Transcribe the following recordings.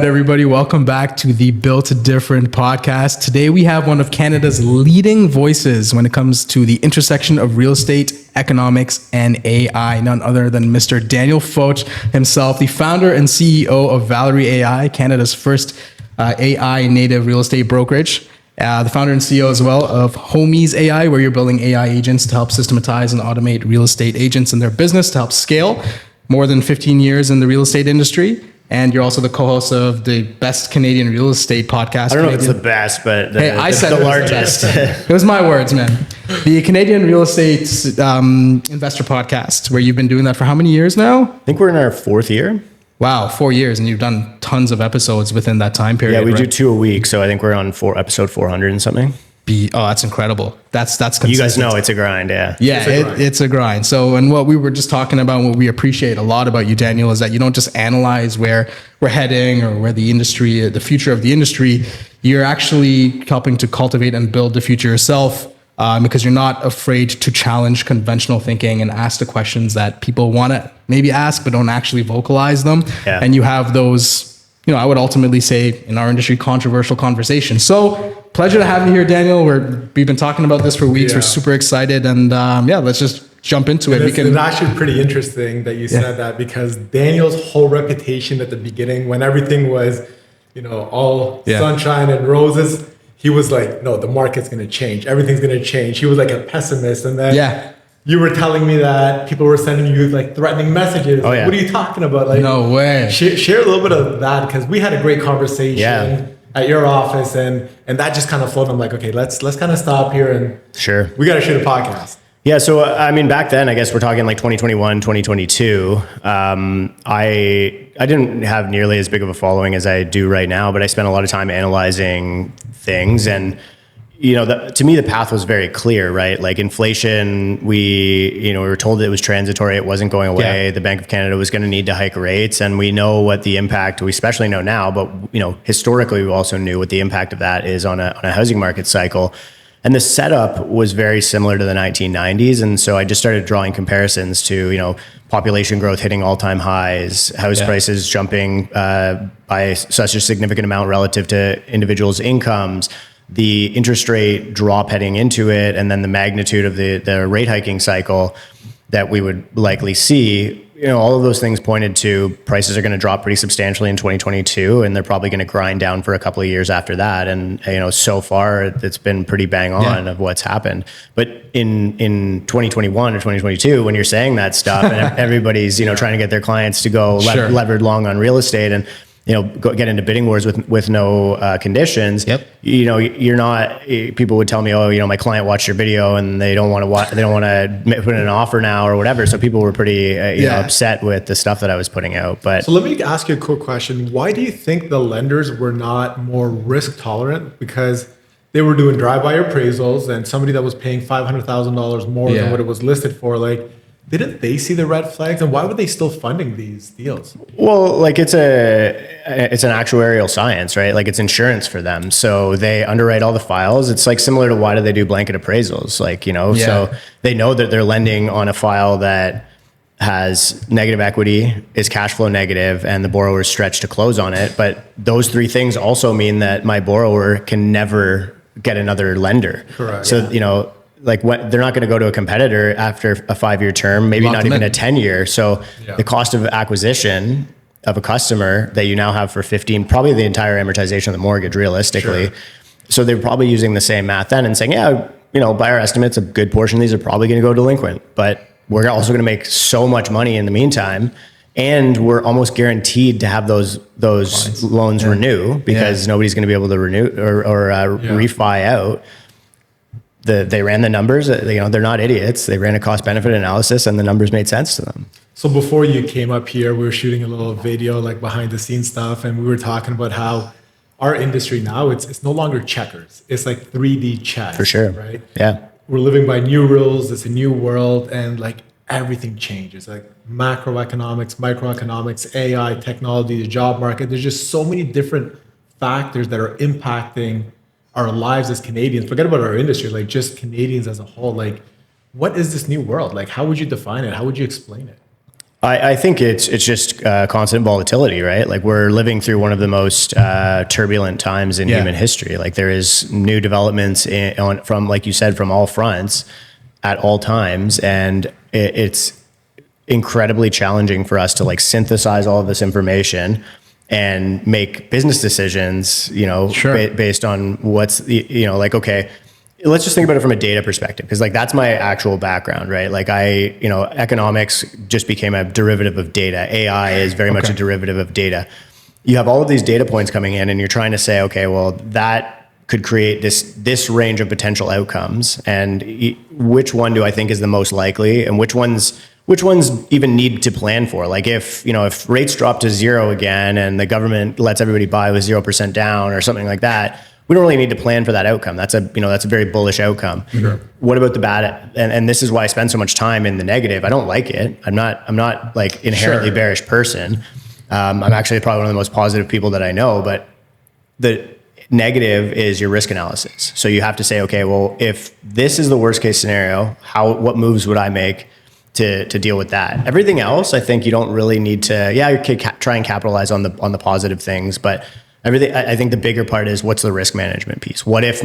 Everybody, welcome back to the Built Different podcast. Today we have one of Canada's leading voices when it comes to the intersection of real estate, economics, and AI. None other than Mr. Daniel Foch himself, the founder and CEO of Valery AI, Canada's first AI native real estate brokerage. The founder and CEO as well of Homies AI, where you're building AI agents to help systematize and automate real estate agents in their business to help scale. More than 15 years in the real estate industry. And you're also the co-host of the best Canadian real estate podcast. I don't know if it's the best, but I said the largest. It was my words, man. The Canadian real estate investor podcast, where you've been doing that for how many years now? I think we're in our 4th year. Wow, 4 years, and you've done tons of episodes within that time period. Yeah, we do 2 a week, so I think we're on episode 400 and something. That's incredible. That's consistent. You guys know it's a grind, yeah. Yeah, it's a grind. So, and what we were just talking about, what we appreciate a lot about you, Daniel, is that you don't just analyze where we're heading or where the industry, the future of the industry. You're actually helping to cultivate and build the future yourself, because you're not afraid to challenge conventional thinking and ask the questions that people want to maybe ask but don't actually vocalize them. Yeah. And you have those, I would ultimately say in our industry, controversial conversations. So pleasure to have you here, Daniel. We've been talking about this for weeks. Yeah. We're super excited. And let's just jump into it. It's actually pretty interesting that you said that, because Daniel's whole reputation at the beginning, when everything was, all sunshine and roses, he was like, no, the market's going to change. Everything's going to change. He was like a pessimist. And then you were telling me that people were sending you like threatening messages. Oh, yeah. What are you talking about? Like, no way. Share a little bit of that, because we had a great conversation at your office, and that just kind of flowed. I'm like, okay, let's kind of stop here and we got to shoot a podcast. Yeah. So, back then, I guess we're talking like 2021, 2022. I didn't have nearly as big of a following as I do right now, but I spent a lot of time analyzing things. And, to me, the path was very clear, right? Like inflation, we were told it was transitory. It wasn't going away. Yeah. The Bank of Canada was going to need to hike rates. And we know what the impact, we especially know now, but, historically, we also knew what the impact of that is on a housing market cycle. And the setup was very similar to the 1990s. And so I just started drawing comparisons to, population growth hitting all-time highs, house prices jumping by such a significant amount relative to individuals' incomes, the interest rate drop heading into it, and then the magnitude of the rate hiking cycle that we would likely see. All of those things pointed to prices are going to drop pretty substantially in 2022, and they're probably going to grind down for a couple of years after that. And so far it's been pretty bang on of what's happened. But in 2021 or 2022, when you're saying that stuff and everybody's trying to get their clients to go levered long on real estate and get into bidding wars with no conditions. Yep. You're not. People would tell me, my client watched your video and they don't want to they don't want to put in an offer now or whatever. So people were pretty upset with the stuff that I was putting out. But so let me ask you a quick question. Why do you think the lenders were not more risk tolerant? Because they were doing drive-by appraisals, and somebody that was paying $500,000 more than what it was listed for, didn't they see the red flags, and why were they still funding these deals? Well, it's an actuarial science, right? Like it's insurance for them. So they underwrite all the files. It's like similar to why do they do blanket appraisals? So they know that they're lending on a file that has negative equity, is cash flow negative, and the borrower is stretched to close on it. But those 3 things also mean that my borrower can never get another lender. Correct. So, they're not going to go to a competitor after a 5-year term, maybe not even a 10-year. So the cost of acquisition of a customer that you now have for 15, probably the entire amortization of the mortgage realistically. Sure. So they're probably using the same math then and saying, by our estimates, a good portion of these are probably going to go delinquent, but we're also going to make so much money in the meantime. And we're almost guaranteed to have those loans renew, because nobody's going to be able to renew or refi out. They ran the numbers. They're not idiots. They ran a cost benefit analysis, and the numbers made sense to them. So before you came up here, we were shooting a little video, like behind the scenes stuff, and we were talking about how our industry now it's no longer checkers. It's like 3D chess. For sure. Right? Yeah. We're living by new rules. It's a new world, and everything changes. Like macroeconomics, microeconomics, AI, technology, the job market. There's just so many different factors that are impacting our lives as Canadians. Forget about our industry, just Canadians as a whole. What is this new world? How would you define it? How would you explain it? I think it's just constant volatility, right? Like we're living through one of the most turbulent times in human history. Like there is new developments from, like you said, from all fronts at all times, and it's incredibly challenging for us to like synthesize all of this information and make business decisions, based on what's, like, okay, let's just think about it from a data perspective. Cause like, that's my actual background, right? Like economics just became a derivative of data. AI is very much a derivative of data. You have all of these data points coming in and you're trying to say, okay, well, that could create this range of potential outcomes. And which one do I think is the most likely, and which ones even need to plan for? Like if rates drop to zero again and the government lets everybody buy with 0% down or something like that, we don't really need to plan for that outcome. That's a very bullish outcome. Sure. What about the bad? And this is why I spend so much time in the negative. I don't like it. I'm not like inherently bearish person. I'm actually probably one of the most positive people that I know, but the negative is your risk analysis. So you have to say, okay, well, if this is the worst case scenario, what moves would I make to deal with that? Everything else, I think you don't really need to, you could try and capitalize on the positive things, but everything, I think the bigger part is what's the risk management piece? What if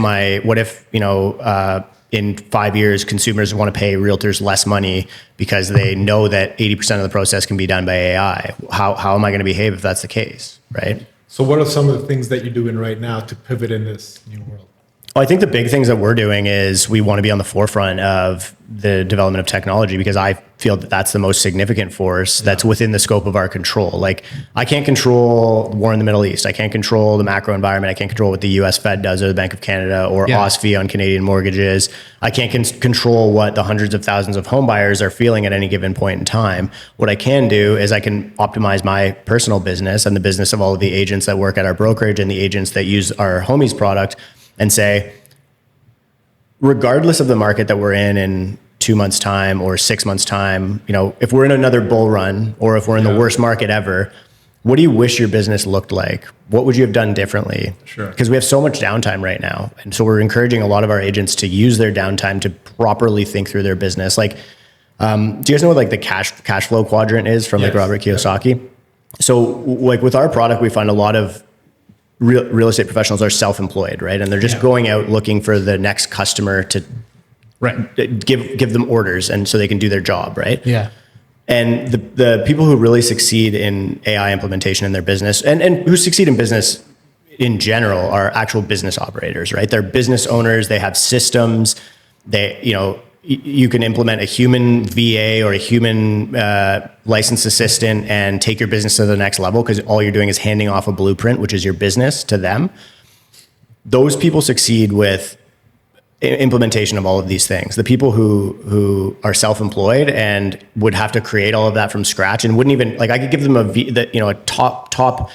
in 5 years, consumers want to pay realtors less money because they know that 80% of the process can be done by AI? How am I going to behave if that's the case, right? So what are some of the things that you're doing right now to pivot in this new world? Well, I think the big things that we're doing is we want to be on the forefront of the development of technology, because I feel that that's the most significant force that's within the scope of our control. Like I can't control war in the Middle East. I can't control the macro environment. I can't control what the US Fed does or the Bank of Canada or OSFI on Canadian mortgages. I can't control what the hundreds of thousands of home buyers are feeling at any given point in time. What I can do is I can optimize my personal business and the business of all of the agents that work at our brokerage and the agents that use our Homies product, and say, regardless of the market that we're in 2 months time or 6 months time, if we're in another bull run or if we're in the worst market ever, what do you wish your business looked like? What would you have done differently? Sure. Because we have so much downtime right now. And so we're encouraging a lot of our agents to use their downtime to properly think through their business. Like, do you guys know what like the cash flow quadrant is from like Robert Kiyosaki? So like with our product, we find a lot of real estate professionals are self-employed, right? And they're just going out looking for the next customer to give them orders, and so they can do their job, right? Yeah. And the people who really succeed in AI implementation in their business and who succeed in business in general are actual business operators, right? They're business owners. They have systems. You can implement a human VA or a human licensed assistant and take your business to the next level, because all you're doing is handing off a blueprint, which is your business, to them. Those people succeed with implementation of all of these things. The people who are self-employed and would have to create all of that from scratch and wouldn't even, like, I could give them a top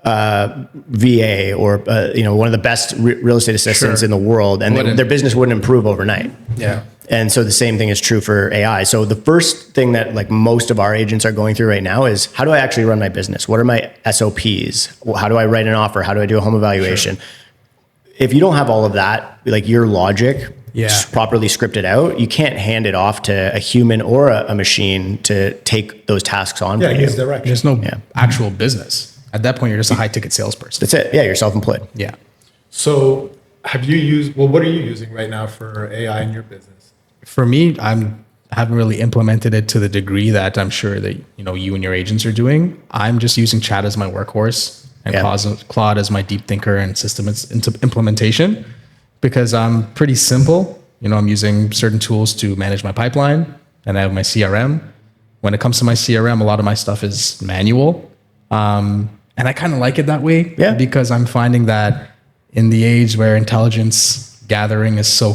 VA or one of the best real estate assistants in the world, and their business wouldn't improve overnight. Yeah. And so the same thing is true for AI. So the first thing that like most of our agents are going through right now is, how do I actually run my business? What are my SOPs? How do I write an offer? How do I do a home evaluation? Sure. If you don't have all of that, like your logic properly scripted out, you can't hand it off to a human or a machine to take those tasks on for you. There's no actual business. At that point, you're just a high ticket salesperson. That's it. Yeah, you're self-employed. Yeah. So what are you using right now for AI in your business? For me, I haven't really implemented it to the degree that I'm sure that you and your agents are doing. I'm just using chat as my workhorse and Claude as my deep thinker and system implementation, because I'm pretty simple. I'm using certain tools to manage my pipeline, and I have my CRM. When it comes to my CRM, a lot of my stuff is manual. And I kind of like it that way because I'm finding that in the age where intelligence gathering is so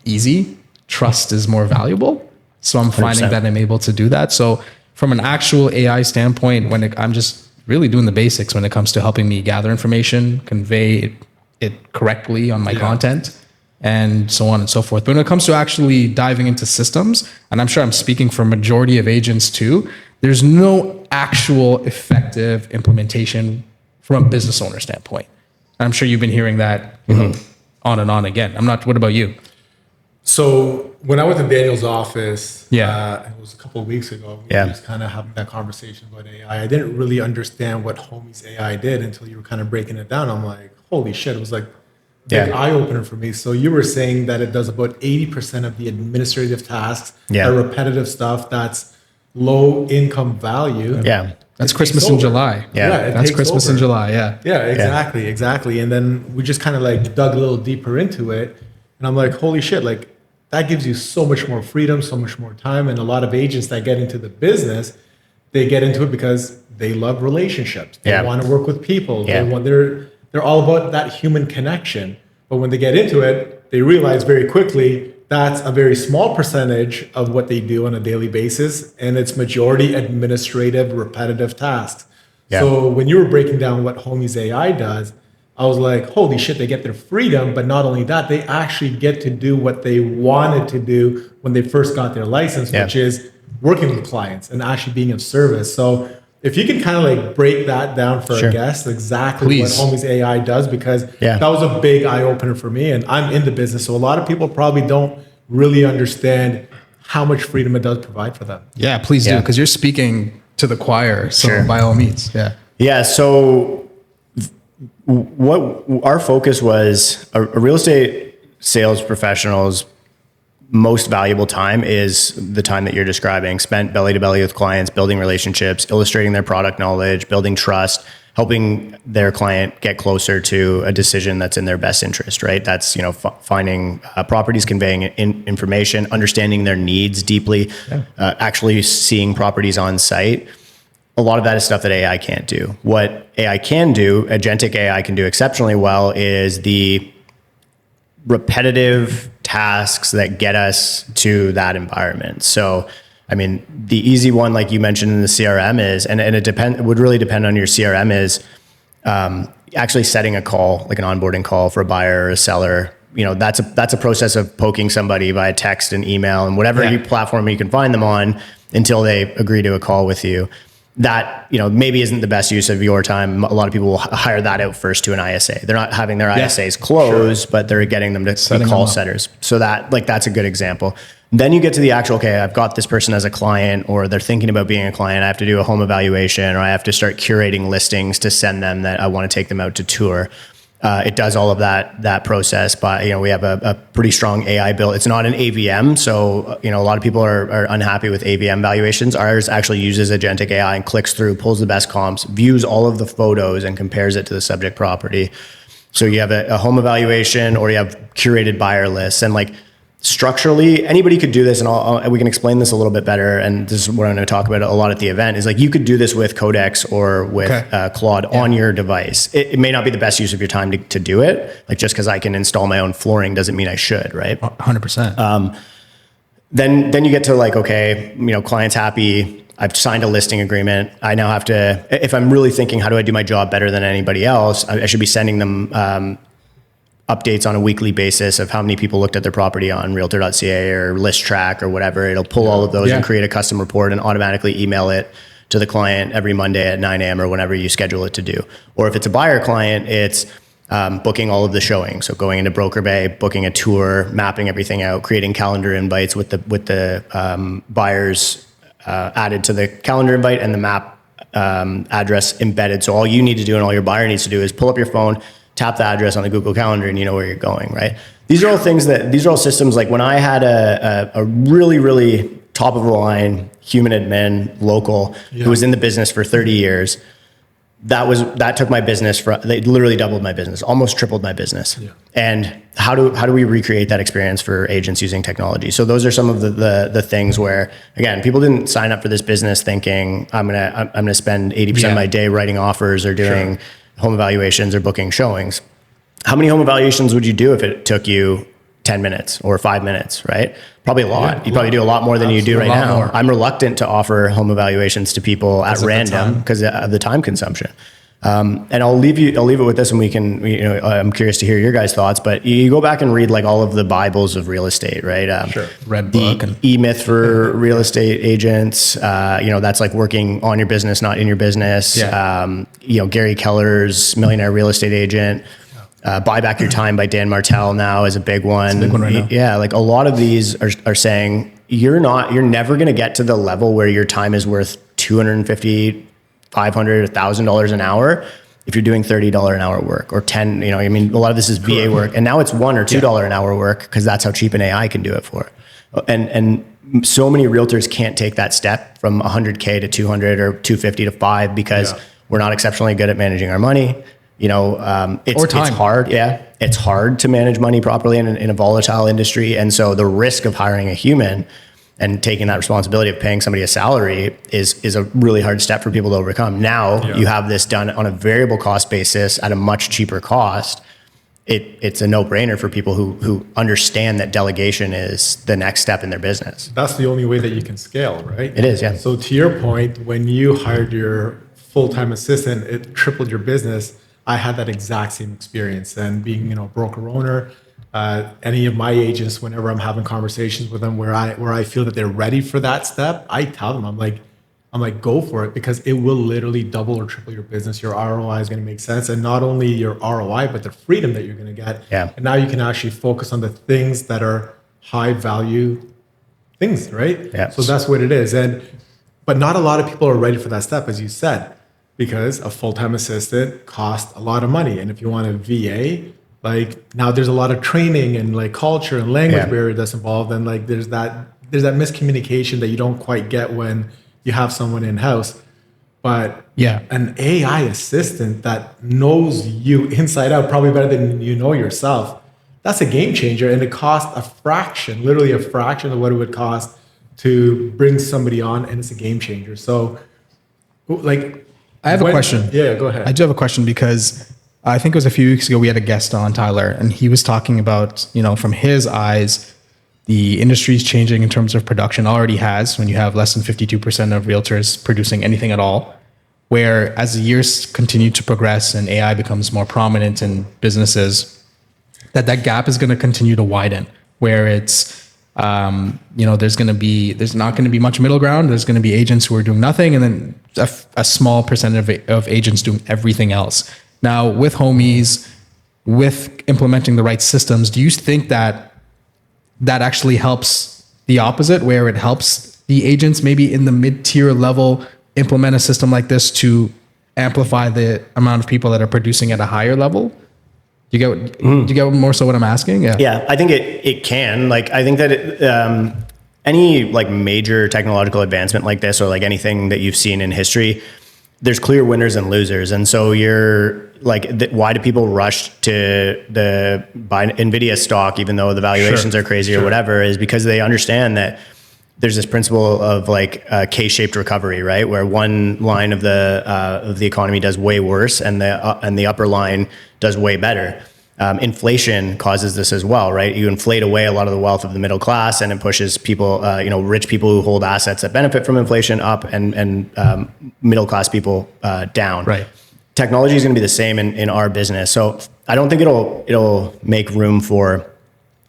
easy, trust is more valuable. So I'm finding 100%. That I'm able to do that. So from an actual AI standpoint, I'm just really doing the basics when it comes to helping me gather information, convey it correctly on my content, and so on and so forth. But when it comes to actually diving into systems, and I'm sure I'm speaking for a majority of agents too, there's no actual effective implementation from a business owner standpoint. And I'm sure you've been hearing that on and on again. What about you? So when I was in Daniel's office, Yeah. it was a couple of weeks ago, we Yeah. were just kind of having that conversation about AI. I didn't really understand what Homie's AI did until you were kind of breaking it down. I'm like, holy shit, it was like big Yeah. eye opener for me. So you were saying that it does about 80% of the administrative tasks, Yeah. that repetitive stuff that's low income value. Yeah. That's It Christmas takes in over. July. Yeah. it That's takes Christmas in over. July. Yeah. Yeah, exactly. And then we just kind of like dug a little deeper into it. And I'm like, holy shit, like that gives you so much more freedom, so much more time. And a lot of agents that get into the business, they get into it because they love relationships. They Yeah. want to work with people. Yeah. They're all about that human connection. But when they get into it, they realize very quickly that's a very small percentage of what they do on a daily basis. And it's majority administrative, repetitive tasks. Yeah. So when you were breaking down what Homie's AI does, I was like, holy shit, they get their freedom. But not only that, they actually get to do what they wanted to do when they first got their license, Yeah. which is working with clients and actually being of service. So if you can kind of like break that down for Sure. our guests, exactly Please. what Homie's AI does, because Yeah. that was a big eye opener for me. And I'm in the business. So a lot of people probably don't really understand how much freedom it does provide for them. Yeah, please do, Yeah. because you're speaking to the choir. So Sure. by all means, yeah. Yeah. So what our focus was, a real estate sales professional's most valuable time is the time that you're describing, spent belly to belly with clients, building relationships, illustrating their product knowledge, building trust, helping their client get closer to a decision that's in their best interest, right? That's, finding properties, conveying information, understanding their needs deeply, actually seeing properties on site. A lot of that is stuff that AI can't do. What AI can do, agentic AI can do exceptionally well, is the repetitive tasks that get us to that environment. So, I mean, the easy one, like you mentioned in the CRM is, and it would really depend on your CRM, is actually setting a call, like an onboarding call for a buyer or a seller. That's a process of poking somebody via text and email and whatever platform you can find them on until they agree to a call with you. That, maybe isn't the best use of your time. A lot of people will hire that out first to an ISA. They're not having their ISAs close, but they're getting them to be call setters. So that's a good example. Then you get to the actual, okay, I've got this person as a client, or they're thinking about being a client. I have to do a home evaluation, or I have to start curating listings to send them that I want to take them out to tour. It does all of that process, but we have a pretty strong AI built. It's not an AVM, so a lot of people are unhappy with AVM valuations. Ours actually uses agentic AI and clicks through, pulls the best comps, views all of the photos, and compares it to the subject property. So you have a home evaluation, or you have curated buyer lists, and like structurally, anybody could do this, and we can explain this a little bit better. And this is what I'm going to talk about a lot at the event, is like you could do this with Codex or with Claude on your device. It may not be the best use of your time to do it. Like just because I can install my own flooring doesn't mean I should, right? 100%. Then you get to like, okay, client's happy. I've signed a listing agreement. I now have to, if I'm really thinking, how do I do my job better than anybody else? I should be sending them updates on a weekly basis of how many people looked at their property on realtor.ca or list track or whatever. It'll pull all of those and create a custom report and automatically email it to the client every Monday at 9 a.m. or whenever you schedule it to do. Or if it's a buyer client, it's booking all of the showings. So going into Broker Bay, booking a tour, mapping everything out, creating calendar invites with the buyers added to the calendar invite and the map address embedded. So all you need to do and all your buyer needs to do is pull up your phone, tap the address on the Google Calendar, and you know where you're going, right? These are all systems. Like when I had a really, really top of the line human admin local who was in the business for 30 years, that took my business they literally doubled my business, almost tripled my business. Yeah. And how do we recreate that experience for agents using technology? So those are some of the things where, again, people didn't sign up for this business thinking I'm gonna spend 80% of my day writing offers or doing home evaluations or booking showings. How many home evaluations would you do if it took you 10 minutes or 5 minutes, right? Probably a lot. Yeah, you probably do a lot more than you do right now. More. I'm reluctant to offer home evaluations to people at random because of the time consumption. And I'll leave it with this, and we can, I'm curious to hear your guys' thoughts, but you go back and read like all of the Bibles of real estate, right? Red Book and E-Myth for real estate agents. That's like working on your business, not in your business. Yeah. Gary Keller's Millionaire Real Estate Agent. Buy Back Your Time by Dan Martell now is a big one. It's a big one right now. Yeah, like a lot of these are saying you're never going to get to the level where your time is worth $250, $500, $1,000 an hour if you're doing $30 an hour work or 10. You know, I mean, a lot of this is VA work, and now it's $1 or $2 an hour work because that's how cheap an AI can do it for. And so many realtors can't take that step from 100K to 200 or 250 to 5 because we're not exceptionally good at managing our money. You know, it's hard. Yeah. It's hard to manage money properly in a volatile industry. And so the risk of hiring a human and taking that responsibility of paying somebody a salary is a really hard step for people to overcome. Now you have this done on a variable cost basis at a much cheaper cost. It's a no-brainer for people who understand that delegation is the next step in their business. That's the only way that you can scale, right? It is, yeah. So to your point, when you hired your full-time assistant, it tripled your business. I had that exact same experience. And being, a broker owner, any of my agents, whenever I'm having conversations with them where I feel that they're ready for that step, I tell them, I'm like, go for it, because it will literally double or triple your business. Your ROI is going to make sense. And not only your ROI, but the freedom that you're going to get. Yeah. And now you can actually focus on the things that are high value things, right? Yeah. So that's what it is. But not a lot of people are ready for that step, as you said, because a full-time assistant costs a lot of money. And if you want a VA, like now there's a lot of training and like culture and language barrier that's involved. And like there's that miscommunication that you don't quite get when you have someone in-house. But an AI assistant that knows you inside out probably better than you know yourself, that's a game changer. And it costs literally a fraction of what it would cost to bring somebody on, and it's a game changer. So like, I have a question. Yeah, go ahead. I do have a question, because I think it was a few weeks ago we had a guest on, Tyler, and he was talking about, from his eyes, the industry is changing in terms of production. Already has, when you have less than 52% of realtors producing anything at all, where as the years continue to progress and AI becomes more prominent in businesses, that gap is going to continue to widen, where it's, there's not going to be much middle ground. There's going to be agents who are doing nothing, and then a small percentage of agents doing everything else. Now, with Homies, with implementing the right systems, do you think that actually helps the opposite, where it helps the agents maybe in the mid-tier level implement a system like this to amplify the amount of people that are producing at a higher level? Do you get more so what I'm asking? Yeah, I think it can. Like, I think that any like major technological advancement like this, or like anything that you've seen in history, there's clear winners and losers. And so you're like, why do people rush to buy NVIDIA stock, even though the valuations are crazy or whatever, is because they understand that there's this principle of like a K-shaped recovery, right? Where one line of the economy does way worse and the upper line does way better. Inflation causes this as well, right? You inflate away a lot of the wealth of the middle class, and it pushes people, rich people who hold assets that benefit from inflation up, and middle class people down. Right. Technology is going to be the same in our business. So I don't think it'll make room for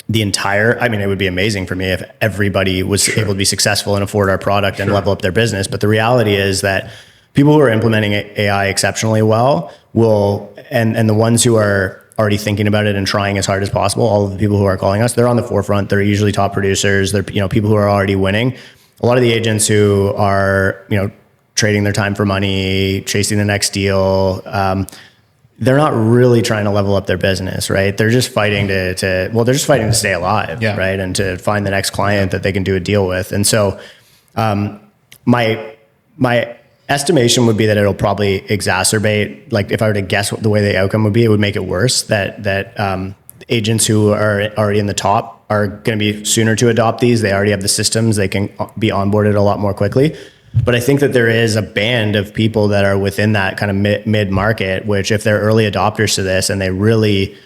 the entire. I mean, it would be amazing for me if everybody was able to be successful and afford our product and level up their business. But the reality is that people who are implementing AI exceptionally well will, and the ones who are already thinking about it and trying as hard as possible, all of the people who are calling us, they're on the forefront. They're usually top producers. They're people who are already winning. A lot of the agents who are trading their time for money, chasing the next deal, they're not really trying to level up their business, right? They're just fighting to stay alive, right? And to find the next client that they can do a deal with. And so my estimation would be that it'll probably exacerbate, like if I were to guess what the way the outcome would be, it would make it worse, that agents who are already in the top are going to be sooner to adopt these. They already have the systems. They can be onboarded a lot more quickly. But I think that there is a band of people that are within that kind of mid-market, which if they're early adopters to this and they really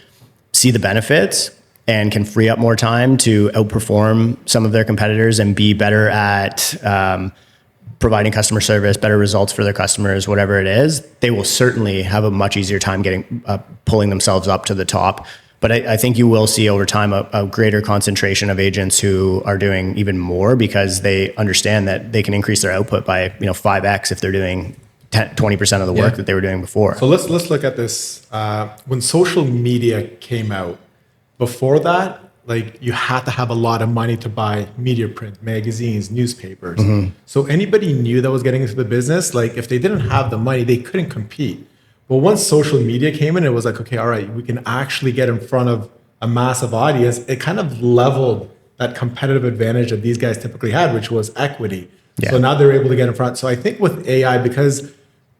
see the benefits and can free up more time to outperform some of their competitors and be better at providing customer service, better results for their customers, whatever it is, they will certainly have a much easier time pulling themselves up to the top. But I think you will see over time a greater concentration of agents who are doing even more, because they understand that they can increase their output by 5x if they're doing 20% of the work that they were doing before. So let's look at this. When social media came out, before that, like you had to have a lot of money to buy media print, magazines, newspapers. So anybody new that was getting into the business, like if they didn't have the money, they couldn't compete. But once social media came in, it was like, okay, all right, we can actually get in front of a massive audience. It kind of leveled that competitive advantage that these guys typically had, which was equity. Yeah. So now they're able to get in front. So I think with AI, because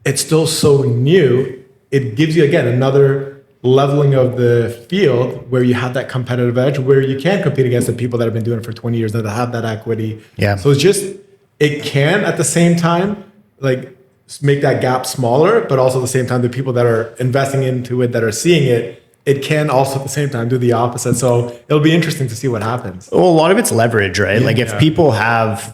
it's still so new, it gives you, again, another leveling of the field where you have that competitive edge, where you can compete against the people that have been doing it for 20 years that have that equity. Yeah. So it's just, it can at the same time, like make that gap smaller, but also at the same time, the people that are investing into it, that are seeing it, it can also at the same time do the opposite. So it'll be interesting to see what happens. Well, a lot of it's leverage, right? Like if people have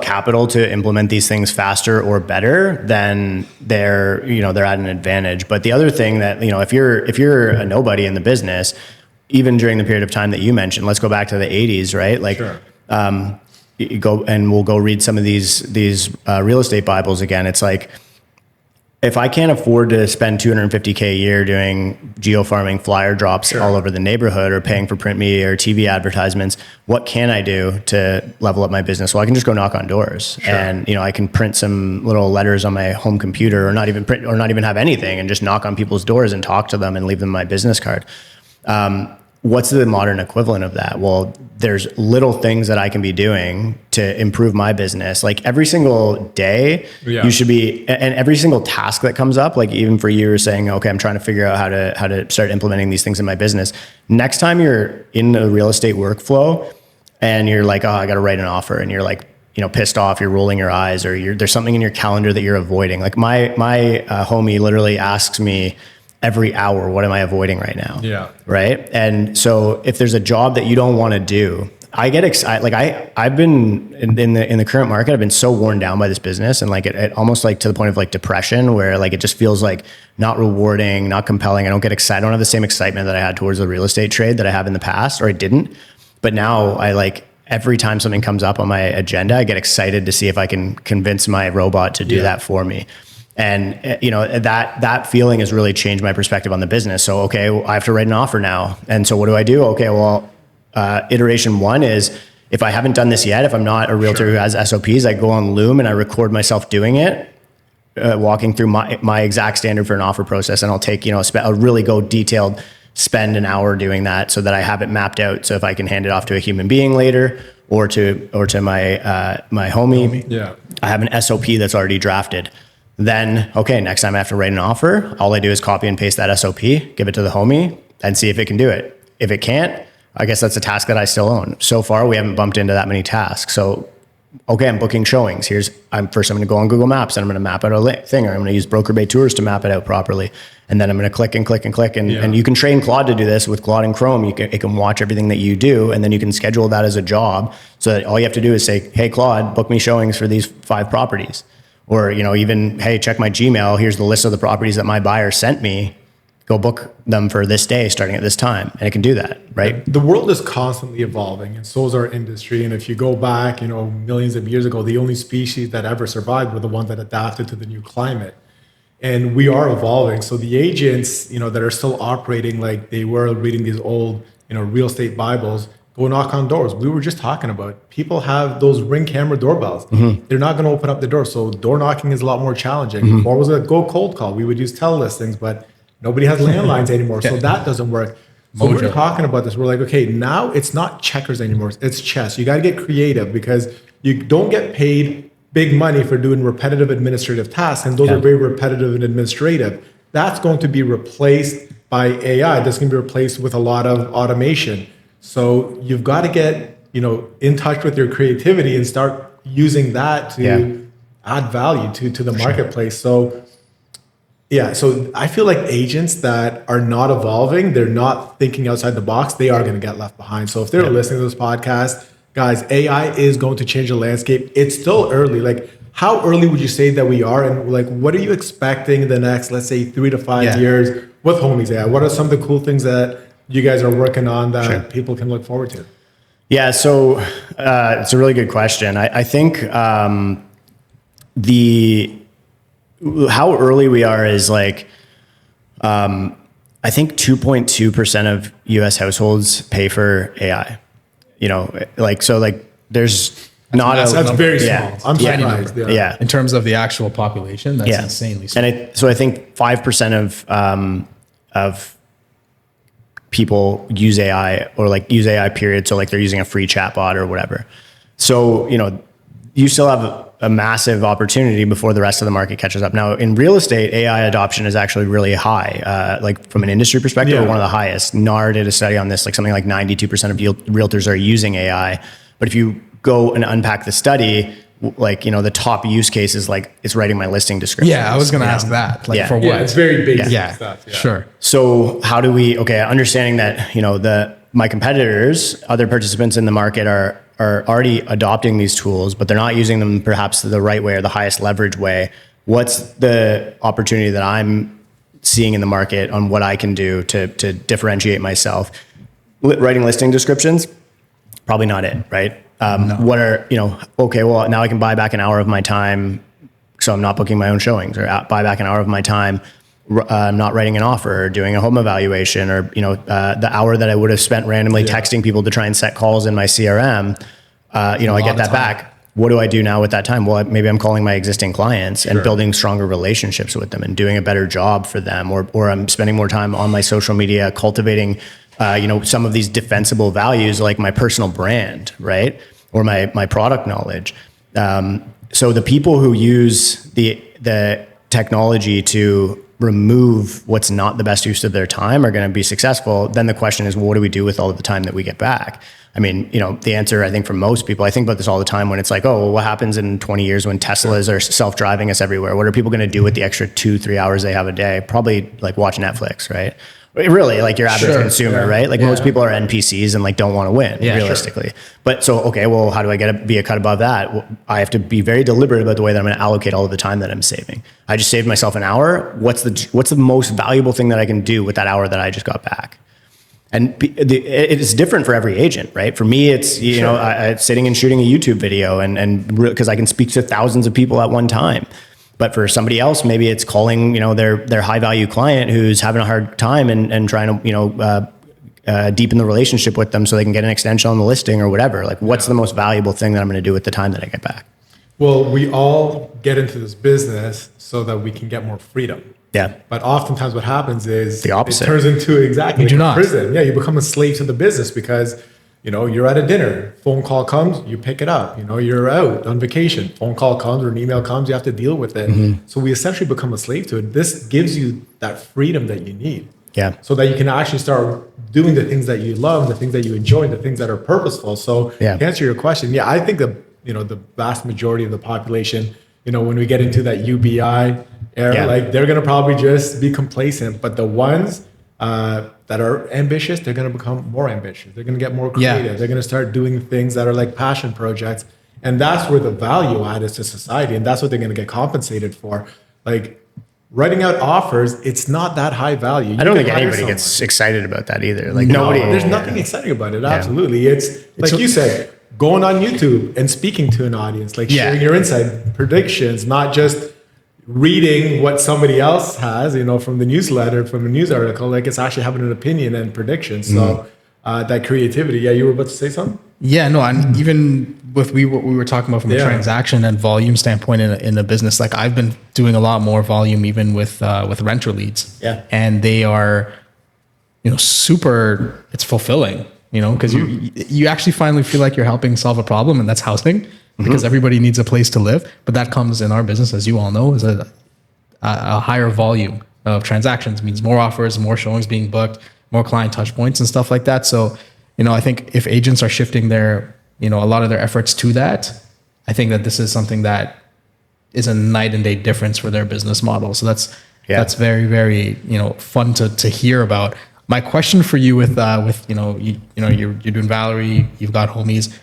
capital to implement these things faster or better, then they're at an advantage. But the other thing that, if you're a nobody in the business, even during the period of time that you mentioned, let's go back to the 80s, right? Like, you go and we'll go read some of these real estate Bibles again. It's like, if I can't afford to spend $250K a year doing geofarming flyer drops all over the neighborhood or paying for print media or TV advertisements, what can I do to level up my business? Well, I can just go knock on doors and, I can print some little letters on my home computer or not even have anything and just knock on people's doors and talk to them and leave them my business card. What's the modern equivalent of that? Well, there's little things that I can be doing to improve my business. Like every single day, you should be, and every single task that comes up, like even for you, saying, okay, I'm trying to figure out how to start implementing these things in my business. Next time you're in the real estate workflow and you're like, oh, I got to write an offer, and you're like, pissed off, you're rolling your eyes, or there's something in your calendar that you're avoiding. Like my homie literally asks me every hour, what am I avoiding right now? Yeah. Right. And so if there's a job that you don't want to do, I get excited. Like I've been in the current market, I've been so worn down by this business, and like it almost like to the point of like depression, where like it just feels like not rewarding, not compelling. I don't get excited. I don't have the same excitement that I had towards the real estate trade that I have in the past, or I didn't. But now I like, every time something comes up on my agenda, I get excited to see if I can convince my robot to do that for me. And that feeling has really changed my perspective on the business. So, okay, I have to write an offer now. And so what do I do? Okay, well, iteration one is, if I haven't done this yet, if I'm not a realtor who has SOPs, I go on Loom and I record myself doing it, walking through my exact standard for an offer process. And I'll take, I'll really go detailed, spend an hour doing that so that I have it mapped out. So if I can hand it off to a human being later or to my homie, I have an SOP that's already drafted. Then, okay, next time I have to write an offer, all I do is copy and paste that SOP, give it to the homie, and see if it can do it. If it can't, I guess that's a task that I still own. So far, we haven't bumped into that many tasks. So, okay, I'm booking showings. I'm going to go on Google Maps and I'm going to map out a thing, or I'm going to use Broker Bay Tours to map it out properly. And then I'm going to click and click and click. And you can train Claude to do this with Claude and Chrome. It can watch everything that you do, and then you can schedule that as a job, so that all you have to do is say, hey, Claude, book me showings for these 5 properties. Or, even, hey, check my Gmail. Here's the list of the properties that my buyer sent me. Go book them for this day, starting at this time. And it can do that, right? The world is constantly evolving, and so is our industry. And if you go back, millions of years ago, the only species that ever survived were the ones that adapted to the new climate. And we are evolving. So the agents, that are still operating like they were reading these old, real estate Bibles, go knock on doors. We were just talking about, people have those Ring camera doorbells. They're not going to open up the door. So door knocking is a lot more challenging. Before was a go cold call. We would use telelistings, but nobody has landlines anymore. So that doesn't work. So we're talking about this. We're like, okay, now it's not checkers anymore. It's chess. You got to get creative, because you don't get paid big money for doing repetitive administrative tasks. And those are very repetitive and administrative. That's going to be replaced by AI. That's going to be replaced with a lot of automation. So you've got to get, in touch with your creativity and start using that to add value to the marketplace. So so I feel like agents that are not evolving, they're not thinking outside the box, they are going to get left behind. So if they're listening to this podcast, guys, AI is going to change the landscape. It's still early. Like, how early would you say that we are? And like, what are you expecting in the next, let's say, 3 to 5 years with Homies AI? What are some of the cool things that you guys are working on that people can look forward to? Yeah, so it's a really good question. I think how early we are is like, I think 2.2% of US households pay for AI, there's not That's very small. yeah, I'm yeah, surprised. yeah. In terms of the actual population, that's insanely small. And so I think 5% of people use AI or like use AI period. So like they're using a free chatbot or whatever. So, you still have a massive opportunity before the rest of the market catches up. Now in real estate, AI adoption is actually really high. Like from an industry perspective, we're one of the highest. NAR did a study on this, like something like 92% of realtors are using AI. But if you go and unpack the study, like, the top use case is like, it's writing my listing description. Yeah, I was going to ask that. Like for what? Yeah, it's very basic Yeah, stuff. Yeah. sure. So how do we, understanding that, my competitors, other participants in the market are already adopting these tools, but they're not using them perhaps the right way or the highest leverage way. What's the opportunity that I'm seeing in the market on what I can do to differentiate myself? Writing listing descriptions, probably not it, right? No. What are, well, now I can buy back an hour of my time, so I'm not booking my own showings, or buy back an hour of my time, not writing an offer or doing a home evaluation, or, the hour that I would have spent randomly texting people to try and set calls in my CRM, I get that back. What do I do now with that time? Well, maybe I'm calling my existing clients and building stronger relationships with them and doing a better job for them, or I'm spending more time on my social media, cultivating some of these defensible values like my personal brand, right? Or my product knowledge. So the people who use the technology to remove what's not the best use of their time are going to be successful. Then the question is, well, what do we do with all of the time that we get back? I mean, the answer, I think, for most people, I think about this all the time when it's like, oh, well, what happens in 20 years when Teslas are self-driving us everywhere? What are people going to do with the extra 2-3 hours they have a day? Probably like watch Netflix, right? Really, like your average consumer, right? Like most people are NPCs and like don't want to win, realistically. But so, okay, well, how do I be a cut above that? Well, I have to be very deliberate about the way that I'm going to allocate all of the time that I'm saving. I just saved myself an hour. What's the most valuable thing that I can do with that hour that I just got back? And it is different for every agent, right? For me, it's, I'm sitting and shooting a YouTube video and because I can speak to thousands of people at one time. But for somebody else, maybe it's calling, their high value client who's having a hard time and trying to, deepen the relationship with them so they can get an extension on the listing or whatever. Like, what's the most valuable thing that I'm going to do with the time that I get back? Well, we all get into this business so that we can get more freedom. Yeah. But oftentimes what happens is the opposite. It turns into exactly You do not. prison. Yeah, you become a slave to the business because, you're at a dinner, phone call comes, you pick it up. You're out on vacation, phone call comes or an email comes, you have to deal with it. Mm-hmm. So we essentially become a slave to it. This gives you that freedom that you need. Yeah. So that you can actually start doing the things that you love, the things that you enjoy, the things that are purposeful. So to answer your question, I think the vast majority of the population, when we get into that UBI era, like they're going to probably just be complacent. But the ones that are ambitious, they're going to become more ambitious. They're going to get more creative. Yeah. They're going to start doing things that are like passion projects. And that's where the value add is to society. And that's what they're going to get compensated for. Like writing out offers, it's not that high value. I don't think anybody gets excited about that either. Like nobody. There's nothing exciting about it. Absolutely. It's like you said, going on YouTube and speaking to an audience, like sharing your insight, predictions, not just reading what somebody else has, from the newsletter, from a news article. Like it's actually having an opinion and predictions. So that creativity. Yeah, you were about to say something? Yeah, no, and even with what we were talking about from a transaction and volume standpoint in a business, like I've been doing a lot more volume even with renter leads. Yeah. And they are, super, it's fulfilling, because you actually finally feel like you're helping solve a problem, and that's housing. Because everybody needs a place to live, but that comes in our business, as you all know, is a higher volume of transactions, means more offers, more showings being booked, more client touch points and stuff like that. So, I think if agents are shifting their, a lot of their efforts to that, I think that this is something that is a night and day difference for their business model. So that's very, very, fun to hear about. My question for you with you're doing Valery, you've got homies.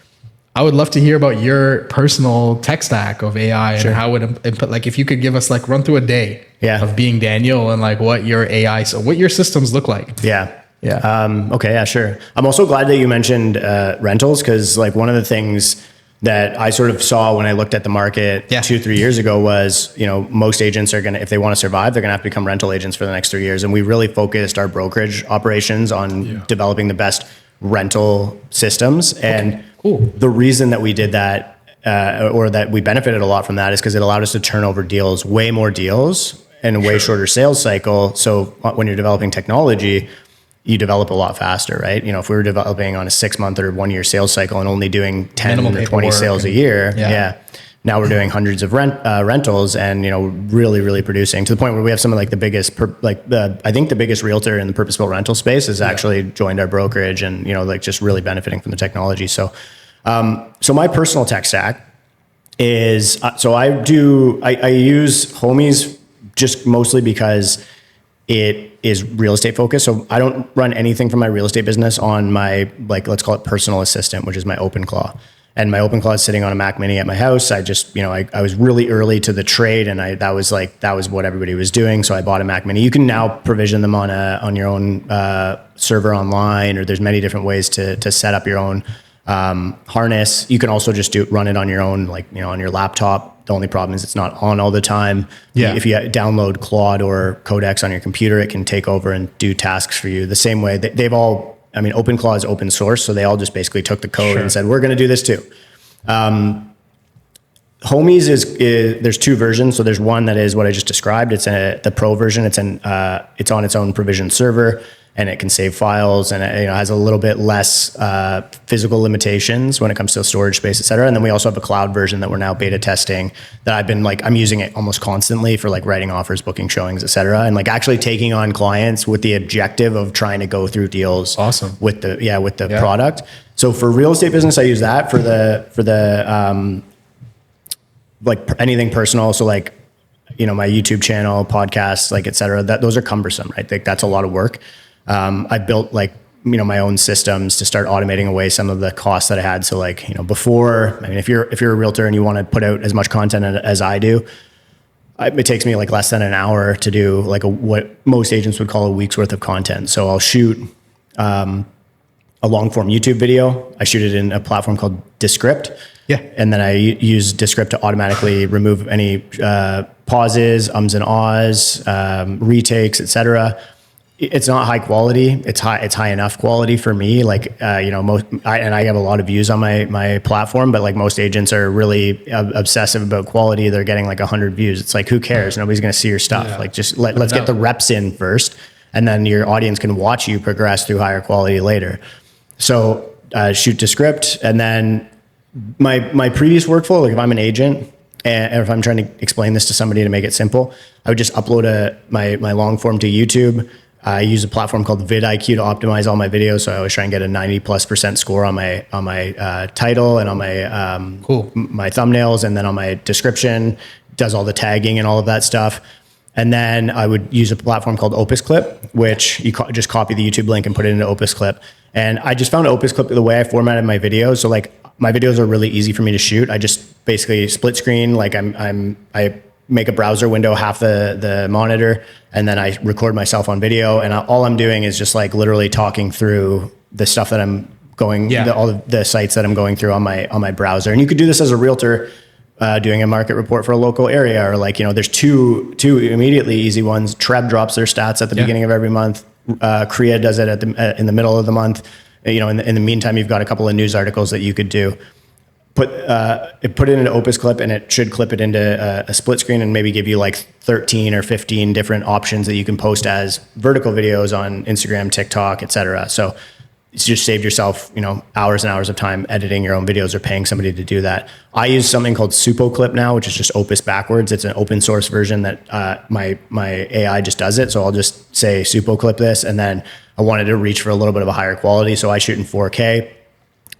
I would love to hear about your personal tech stack of AI and how it input. Like, if you could give us run through a day of being Daniel and what your AI, so what your systems look like. Yeah. Okay. Yeah, sure. I'm also glad that you mentioned rentals, because one of the things that I sort of saw when I looked at the market 2-3 years ago was, most agents are going to, if they want to survive, they're going to have to become rental agents for the next 3 years. And we really focused our brokerage operations on developing the best rental systems. And the reason that we did that, or that we benefited a lot from that, is because it allowed us to turn over deals, way more deals in a way shorter sales cycle. So when you're developing technology, you develop a lot faster, right? If we were developing on a 6-month or 1-year sales cycle and only doing 10 or 20 sales a year, now we're doing hundreds of rentals and, really, really producing to the point where we have some of like the biggest, I think the biggest realtor in the purpose-built rental space has actually joined our brokerage and, just really benefiting from the technology. So my personal tech stack is, I use Homies just mostly because it is real estate focused. So I don't run anything from my real estate business on my, let's call it personal assistant, which is my OpenClaw. And my OpenClaw is sitting on a Mac Mini at my house. I just, I was really early to the trade, and that was what everybody was doing. So I bought a Mac Mini. You can now provision them on your own server online, or there's many different ways to set up your own harness. You can also just run it on your own, on your laptop. The only problem is it's not on all the time. If you download Claude or Codex on your computer, it can take over and do tasks for you the same way. They've all, OpenClaw is open source, so they all just basically took the code and said, we're going to do this too. Homies is there's 2 versions. So there's one that is what I just described. It's the pro version. It's on its own provisioned server, and it can save files, and it has a little bit less physical limitations when it comes to storage space, et cetera. And then we also have a cloud version that we're now beta testing that I'm using it almost constantly for writing offers, booking showings, et cetera. And actually taking on clients with the objective of trying to go through deals with the product. So for real estate business, I use that for the anything personal. So my YouTube channel, podcasts, et cetera, those are cumbersome, right? That's a lot of work. I built my own systems to start automating away some of the costs that I had. So before, if you're a realtor and you want to put out as much content as I do, it takes me less than an hour to do what most agents would call a week's worth of content. So I'll shoot a long form YouTube video. I shoot it in a platform called Descript. And then I use Descript to automatically remove any pauses, ums and ahs, retakes, et cetera. It's not high quality. It's high enough quality for me. I have a lot of views on my platform, but most agents are really obsessive about quality. They're getting 100 views. It's who cares? Nobody's going to see your stuff. Let's get the reps in first, and then your audience can watch you progress through higher quality later. So shoot Descript, and then my previous workflow, if I'm an agent, and if I'm trying to explain this to somebody to make it simple, I would just upload my long form to YouTube. I use a platform called vidIQ to optimize all my videos. So I always try and get a 90+% score on my title and on my thumbnails, and then on my description, does all the tagging and all of that stuff. And then I would use a platform called Opus Clip, which you just copy the YouTube link and put it into Opus Clip. And I just found Opus Clip the way I formatted my videos. So my videos are really easy for me to shoot. I just basically split screen. I make a browser window half the monitor, and then I record myself on video. And all I'm doing is just literally talking through the stuff that I'm going, all of the sites that I'm going through on my browser. And you could do this as a realtor doing a market report for a local area, or there's two immediately easy ones. Treb drops their stats at the beginning of every month. Korea does it in the middle of the month. In the meantime, you've got a couple of news articles that you could do. Put it into Opus Clip, and it should clip it into a split screen and maybe give you 13 or 15 different options that you can post as vertical videos on Instagram, TikTok, et cetera. So it's just saved yourself, hours and hours of time editing your own videos or paying somebody to do that. I use something called SupoClip now, which is just Opus backwards. It's an open source version that my AI just does it. So I'll just say SupoClip this, and then I wanted to reach for a little bit of a higher quality. So I shoot in 4K.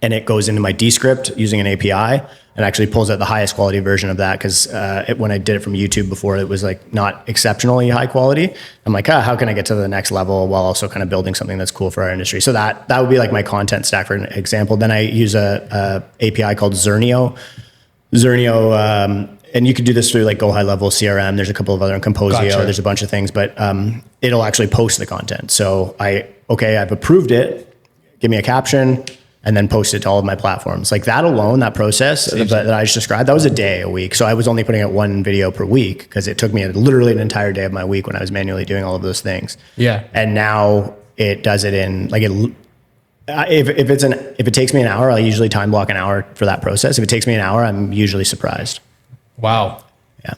And it goes into my Descript using an API and actually pulls out the highest quality version of that, because when I did it from YouTube before, it was not exceptionally high quality. I'm how can I get to the next level while also kind of building something that's cool for our industry? So that would be my content stack for an example. Then I use a API called Zernio. And you could do this through Go High Level CRM. There's a couple of other, Composio. There's a bunch of things, but it'll actually post the content. So I've approved it. Give me a caption. and then post it to all of my platforms. Like that alone, that process that I just described, that was a day a week. So I was only putting out one video per week because it took me literally an entire day of my week when I was manually doing all of those things. Yeah. And now it does it in like if it takes me an hour, I usually time block an hour for that process. If it takes me an hour, I'm usually surprised. Wow. Yeah.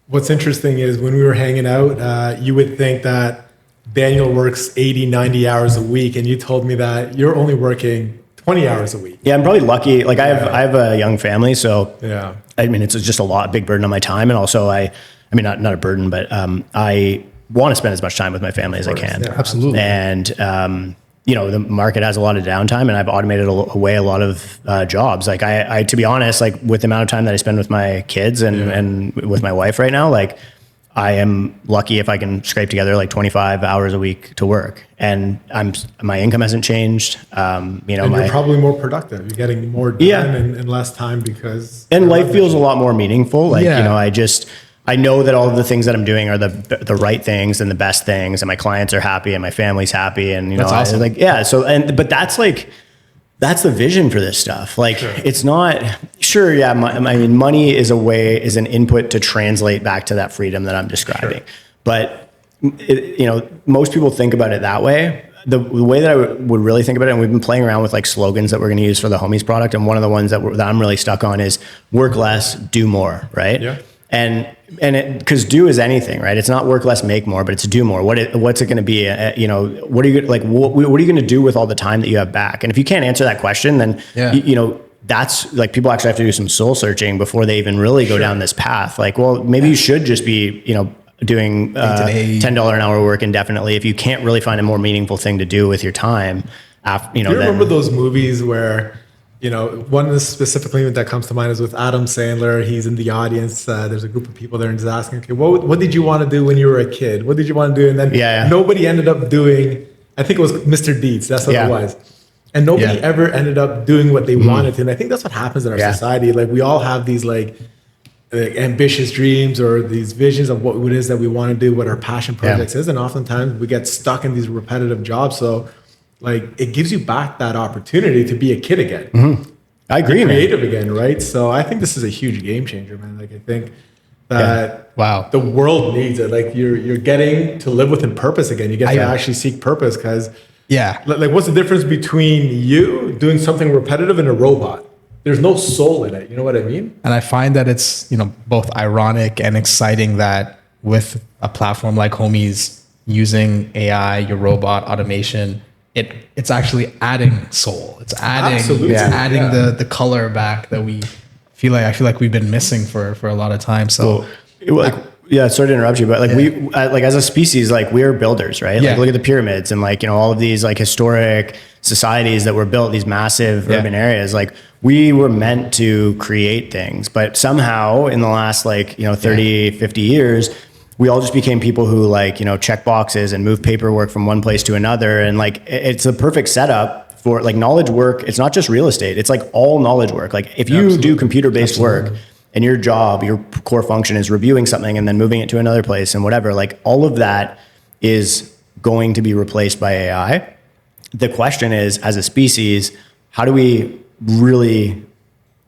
What's interesting is when we were hanging out, you would think that Daniel works 80, 90 hours a week. And you told me that you're only working 20 hours a week. Yeah, I'm probably lucky. Like I have a young family, so yeah. I mean, it's just big burden on my time. And also not a burden, but I want to spend as much time with my family as I can. Yeah, absolutely. And, the market has a lot of downtime and I've automated away a lot of jobs. Like I, to be honest, like with the amount of time that I spend with my kids and with my wife right now, like I am lucky if I can scrape together like 25 hours a week to work, and my income hasn't changed. And you're probably more productive. You're getting more done in less time because life feels a lot more meaningful. Like I know that all of the things that I'm doing are the right things and the best things, and my clients are happy and my family's happy, and that's awesome. But that's the vision for this stuff. Like it's not money is an input to translate back to that freedom that I'm describing. But most people think about it that way. The way that I would really think about it, and we've been playing around with like slogans that we're going to use for the Homies product, and one of the ones that I'm really stuck on is work less, do more, right? Yeah. And because do is anything, right? It's not work less, make more, but it's do more. What's it going to be? What are you like? What are you going to do with all the time that you have back? And if you can't answer that question, then that's like people actually have to do some soul searching before they even really go down this path. Like, well, maybe you should just be doing $10 an hour work indefinitely if you can't really find a more meaningful thing to do with your time. Do you remember those movies where? One specifically that comes to mind is with Adam Sandler. He's in the audience. There's a group of people there and he's asking, okay, what did you want to do when you were a kid? What did you want to do? And then nobody ended up doing, I think it was Mr. Deeds. That's what it was. And nobody ever ended up doing what they wanted to. And I think that's what happens in our society. Like we all have these like ambitious dreams or these visions of what it is that we want to do, what our passion projects is. And oftentimes we get stuck in these repetitive jobs. So like it gives you back that opportunity to be a kid again. Mm-hmm. I agree, creative again, right? So I think this is a huge game changer, man. Like I think that the world needs it. Like you're getting to live within purpose again. You get to actually seek purpose because like what's the difference between you doing something repetitive and a robot? There's no soul in it. You know what I mean? And I find that it's both ironic and exciting that with a platform like Homies using AI, your robot automation, it's actually adding soul. It's adding the color back that I feel like we've been missing for a lot of time. So sorry to interrupt you, but like we like as a species, like we're builders, right? Like look at the pyramids and like all of these like historic societies that were built, these massive urban areas. Like we were meant to create things, but somehow in the last 30, 50 years, we all just became people who check boxes and move paperwork from one place to another. And like, it's a perfect setup for like knowledge work. It's not just real estate. It's like all knowledge work. Like if you do computer-based work and your job, your core function is reviewing something and then moving it to another place and whatever, like all of that is going to be replaced by AI. The question is, as a species, how do we really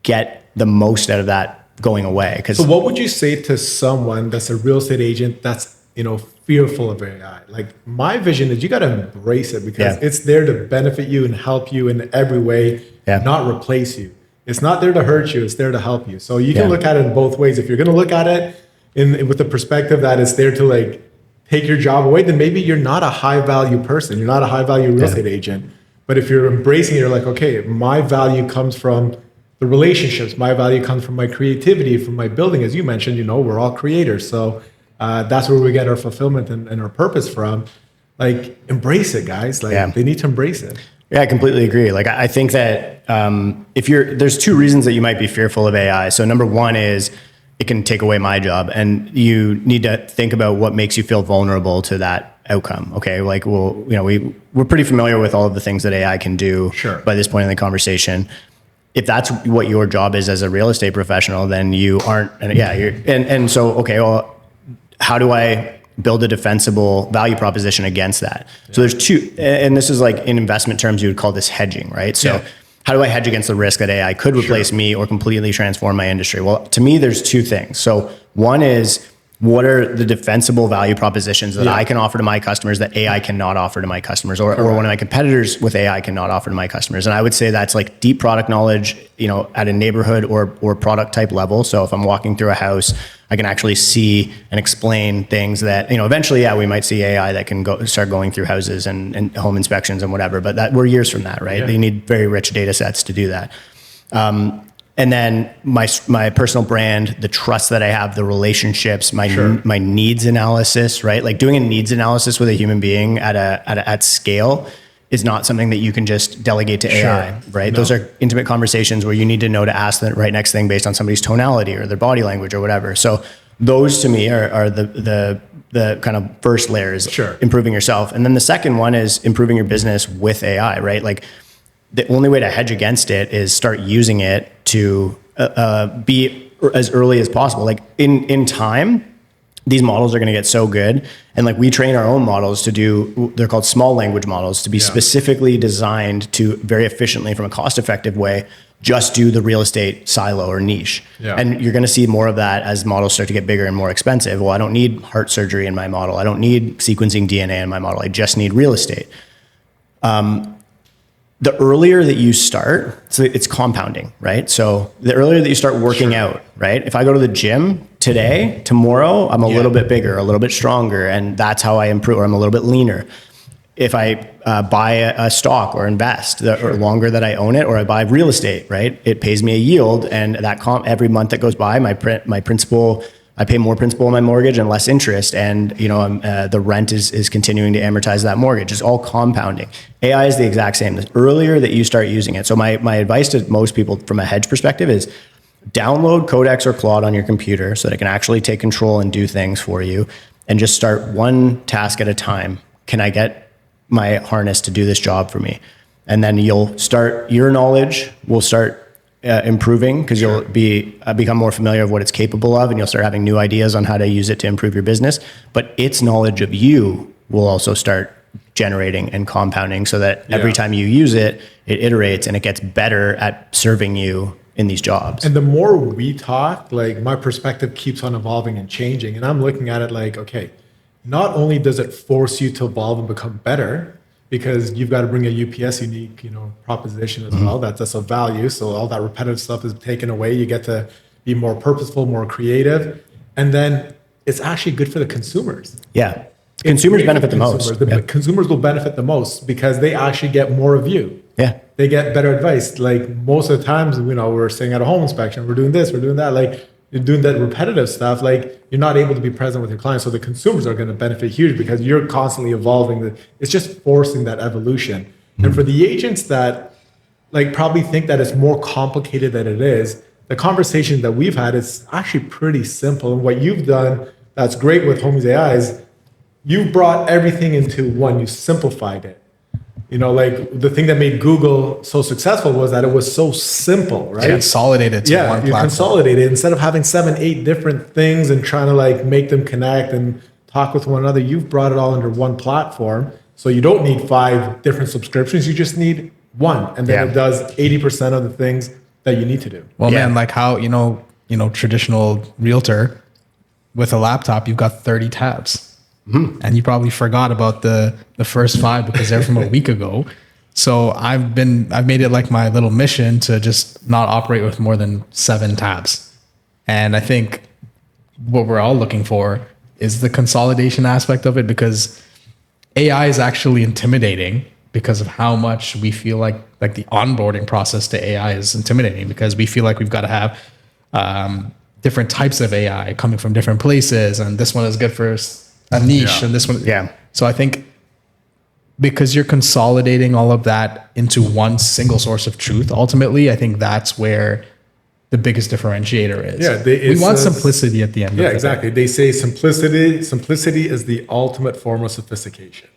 get the most out of that going away? So what would you say to someone that's a real estate agent that's fearful of AI? Like my vision is you got to embrace it because it's there to benefit you and help you in every way, not replace you. It's not there to hurt you, it's there to help you. So you can look at it in both ways. If you're going to look at it with the perspective that it's there to like take your job away, then maybe you're not a high value person. You're not a high value real estate agent. But if you're embracing it, you're like, okay, my value comes from the relationships. My value comes from my creativity, from my building. As you mentioned, we're all creators. So that's where we get our fulfillment and our purpose from. Like, embrace it, guys. Like, they need to embrace it. Yeah, I completely agree. Like, I think that there's two reasons that you might be fearful of AI. So number one is it can take away my job, and you need to think about what makes you feel vulnerable to that outcome. Okay, like, well, we're pretty familiar with all of the things that AI can do by this point in the conversation. If that's what your job is as a real estate professional, then you aren't, so, okay, well, how do I build a defensible value proposition against that. So there's two, and this is like in investment terms, you would call this hedging, right? So how do I hedge against the risk that AI could replace me or completely transform my industry? Well, to me, there's two things. So one is, what are the defensible value propositions that I can offer to my customers that AI cannot offer to my customers, or one of my competitors with AI cannot offer to my customers? And I would say that's like deep product knowledge, at a neighborhood or product type level. So if I'm walking through a house, I can actually see and explain things that, eventually, we might see AI that can start going through houses and home inspections and whatever, but that we're years from that, right? Yeah. They need very rich data sets to do that. And then my personal brand, the trust that I have, the relationships, my needs analysis, right? Like doing a needs analysis with a human being at scale is not something that you can just delegate to AI, right? No. Those are intimate conversations where you need to know to ask the right next thing based on somebody's tonality or their body language or whatever. So those to me are the kind of first layers, improving yourself. And then the second one is improving your business with AI, right? Like the only way to hedge against it is start using it to be as early as possible. Like in time, these models are going to get so good. And like we train our own models to do, they're called small language models, to be specifically designed to very efficiently, from a cost-effective way, just do the real estate silo or niche. Yeah. And you're going to see more of that as models start to get bigger and more expensive. Well, I don't need heart surgery in my model. I don't need sequencing DNA in my model. I just need real estate. The earlier that you start, so it's compounding, right? So the earlier that you start working out, right? If I go to the gym today, tomorrow, I'm a little bit bigger, a little bit stronger, and that's how I improve, or I'm a little bit leaner. If I buy a stock or invest, or longer that I own it, or I buy real estate, right? It pays me a yield, and that every month that goes by, my principal, I pay more principal on my mortgage and less interest, and the rent is continuing to amortize that mortgage. It's all compounding. AI is the exact same. The earlier that you start using it. So my advice to most people from a hedge perspective is download Codex or Claude on your computer so that it can actually take control and do things for you, and just start one task at a time. Can I get my harness to do this job for me? And then you'll start, your knowledge will start improving, because you'll become more familiar of what it's capable of, and you'll start having new ideas on how to use it to improve your business. But its knowledge of you will also start generating and compounding, so that every time you use it, it iterates and it gets better at serving you in these jobs. And the more we talk, like my perspective keeps on evolving and changing. And I'm looking at it like, okay, not only does it force you to evolve and become better, because you've got to bring a UPS unique, proposition as well. That's a value. So all that repetitive stuff is taken away. You get to be more purposeful, more creative. And then it's actually good for the consumers. Yeah. Consumers benefit the most. The consumers will benefit the most because they actually get more of you. Yeah. They get better advice. Like most of the times, we're staying at a home inspection, we're doing this, we're doing that. Like you're doing that repetitive stuff, like you're not able to be present with your clients. So the consumers are going to benefit huge because you're constantly evolving. It's just forcing that evolution. Mm-hmm. And for the agents that like probably think that it's more complicated than it is, the conversation that we've had is actually pretty simple. And what you've done that's great with Homies AI is you brought everything into one, you simplified it. Like the thing that made Google so successful was that it was so simple, right? Consolidated to one platform. You consolidated. Instead of having 7, 8 different things and trying to like make them connect and talk with one another, you've brought it all under one platform. So you don't need 5 different subscriptions. You just need one. And then it does 80% of the things that you need to do. Well, man, like how, traditional realtor with a laptop, you've got 30 tabs. Mm-hmm. And you probably forgot about the first 5 because they're from a week ago. So I've made it like my little mission to just not operate with more than 7 tabs. And I think what we're all looking for is the consolidation aspect of it, because AI is actually intimidating because of how much we feel like the onboarding process to AI is intimidating, because we feel like we've got to have different types of AI coming from different places. And this one is good for a niche and this one. Yeah. So I think because you're consolidating all of that into one single source of truth, ultimately, I think that's where the biggest differentiator is. Yeah. We want simplicity at the end of the day. Yeah, exactly. They say simplicity is the ultimate form of sophistication.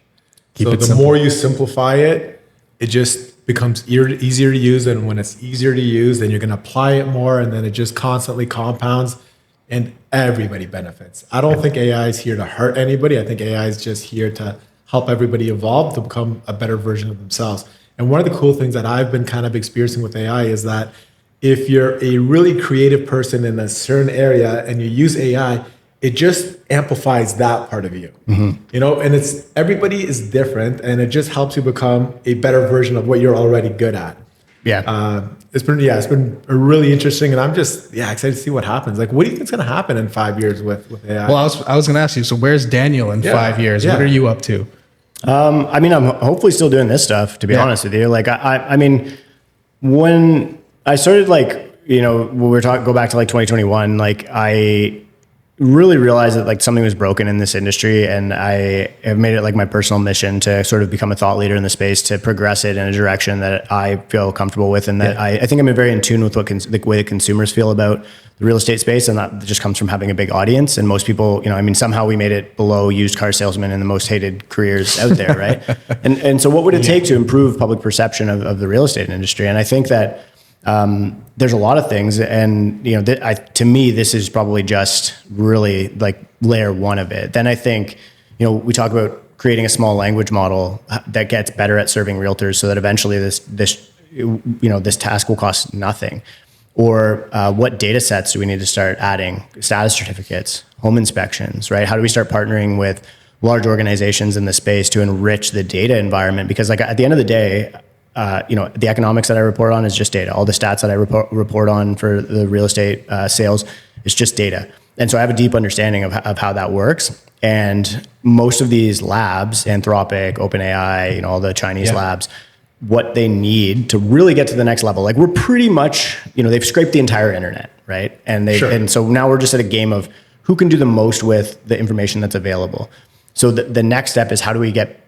So the more you simplify it, it just becomes easier to use. And when it's easier to use, then you're going to apply it more. And then it just constantly compounds. And everybody benefits. I don't think AI is here to hurt anybody. I think AI is just here to help everybody evolve to become a better version of themselves. And one of the cool things that I've been kind of experiencing with AI is that if you're a really creative person in a certain area and you use AI, it just amplifies that part of you, you know, and it's everybody is different and it just helps you become a better version of what you're already good at. It's been really interesting, and I'm just excited to see what happens. Like, what do you think is going to happen in 5 years with AI? Well, I was going to ask you. So, where's Daniel in 5 years? What are you up to? I mean, I'm hopefully still doing this stuff. To be honest with you, like, I mean, when I started, like, you know, when we're talking, go back to like 2021, like I really realized that like something was broken in this industry, and I have made it like my personal mission to sort of become a thought leader in the space, to progress it in a direction that I feel comfortable with, and that I think I'm very in tune with what the way that consumers feel about the real estate space, and that just comes from having a big audience. And most people, you know, I mean, somehow we made it below used car salesmen in the most hated careers out there, right? And so what would it take to improve public perception of the real estate industry? And I think that there's a lot of things, and you know, to me, this is probably just really like layer one of it. Then I think, you know, we talk about creating a small language model that gets better at serving realtors, so that eventually this task will cost nothing. Or what data sets do we need to start adding? Status certificates, home inspections, right? How do we start partnering with large organizations in the space to enrich the data environment? Because like at the end of the day, you know, the economics that I report on is just data. All the stats that I report on for the real estate sales is just data. And so I have a deep understanding of how that works. And most of these labs, Anthropic, OpenAI, you know, all the Chinese labs, what they need to really get to the next level, like we're pretty much, you know, they've scraped the entire internet, right? And and so now we're just at a game of who can do the most with the information that's available. So the next step is, how do we get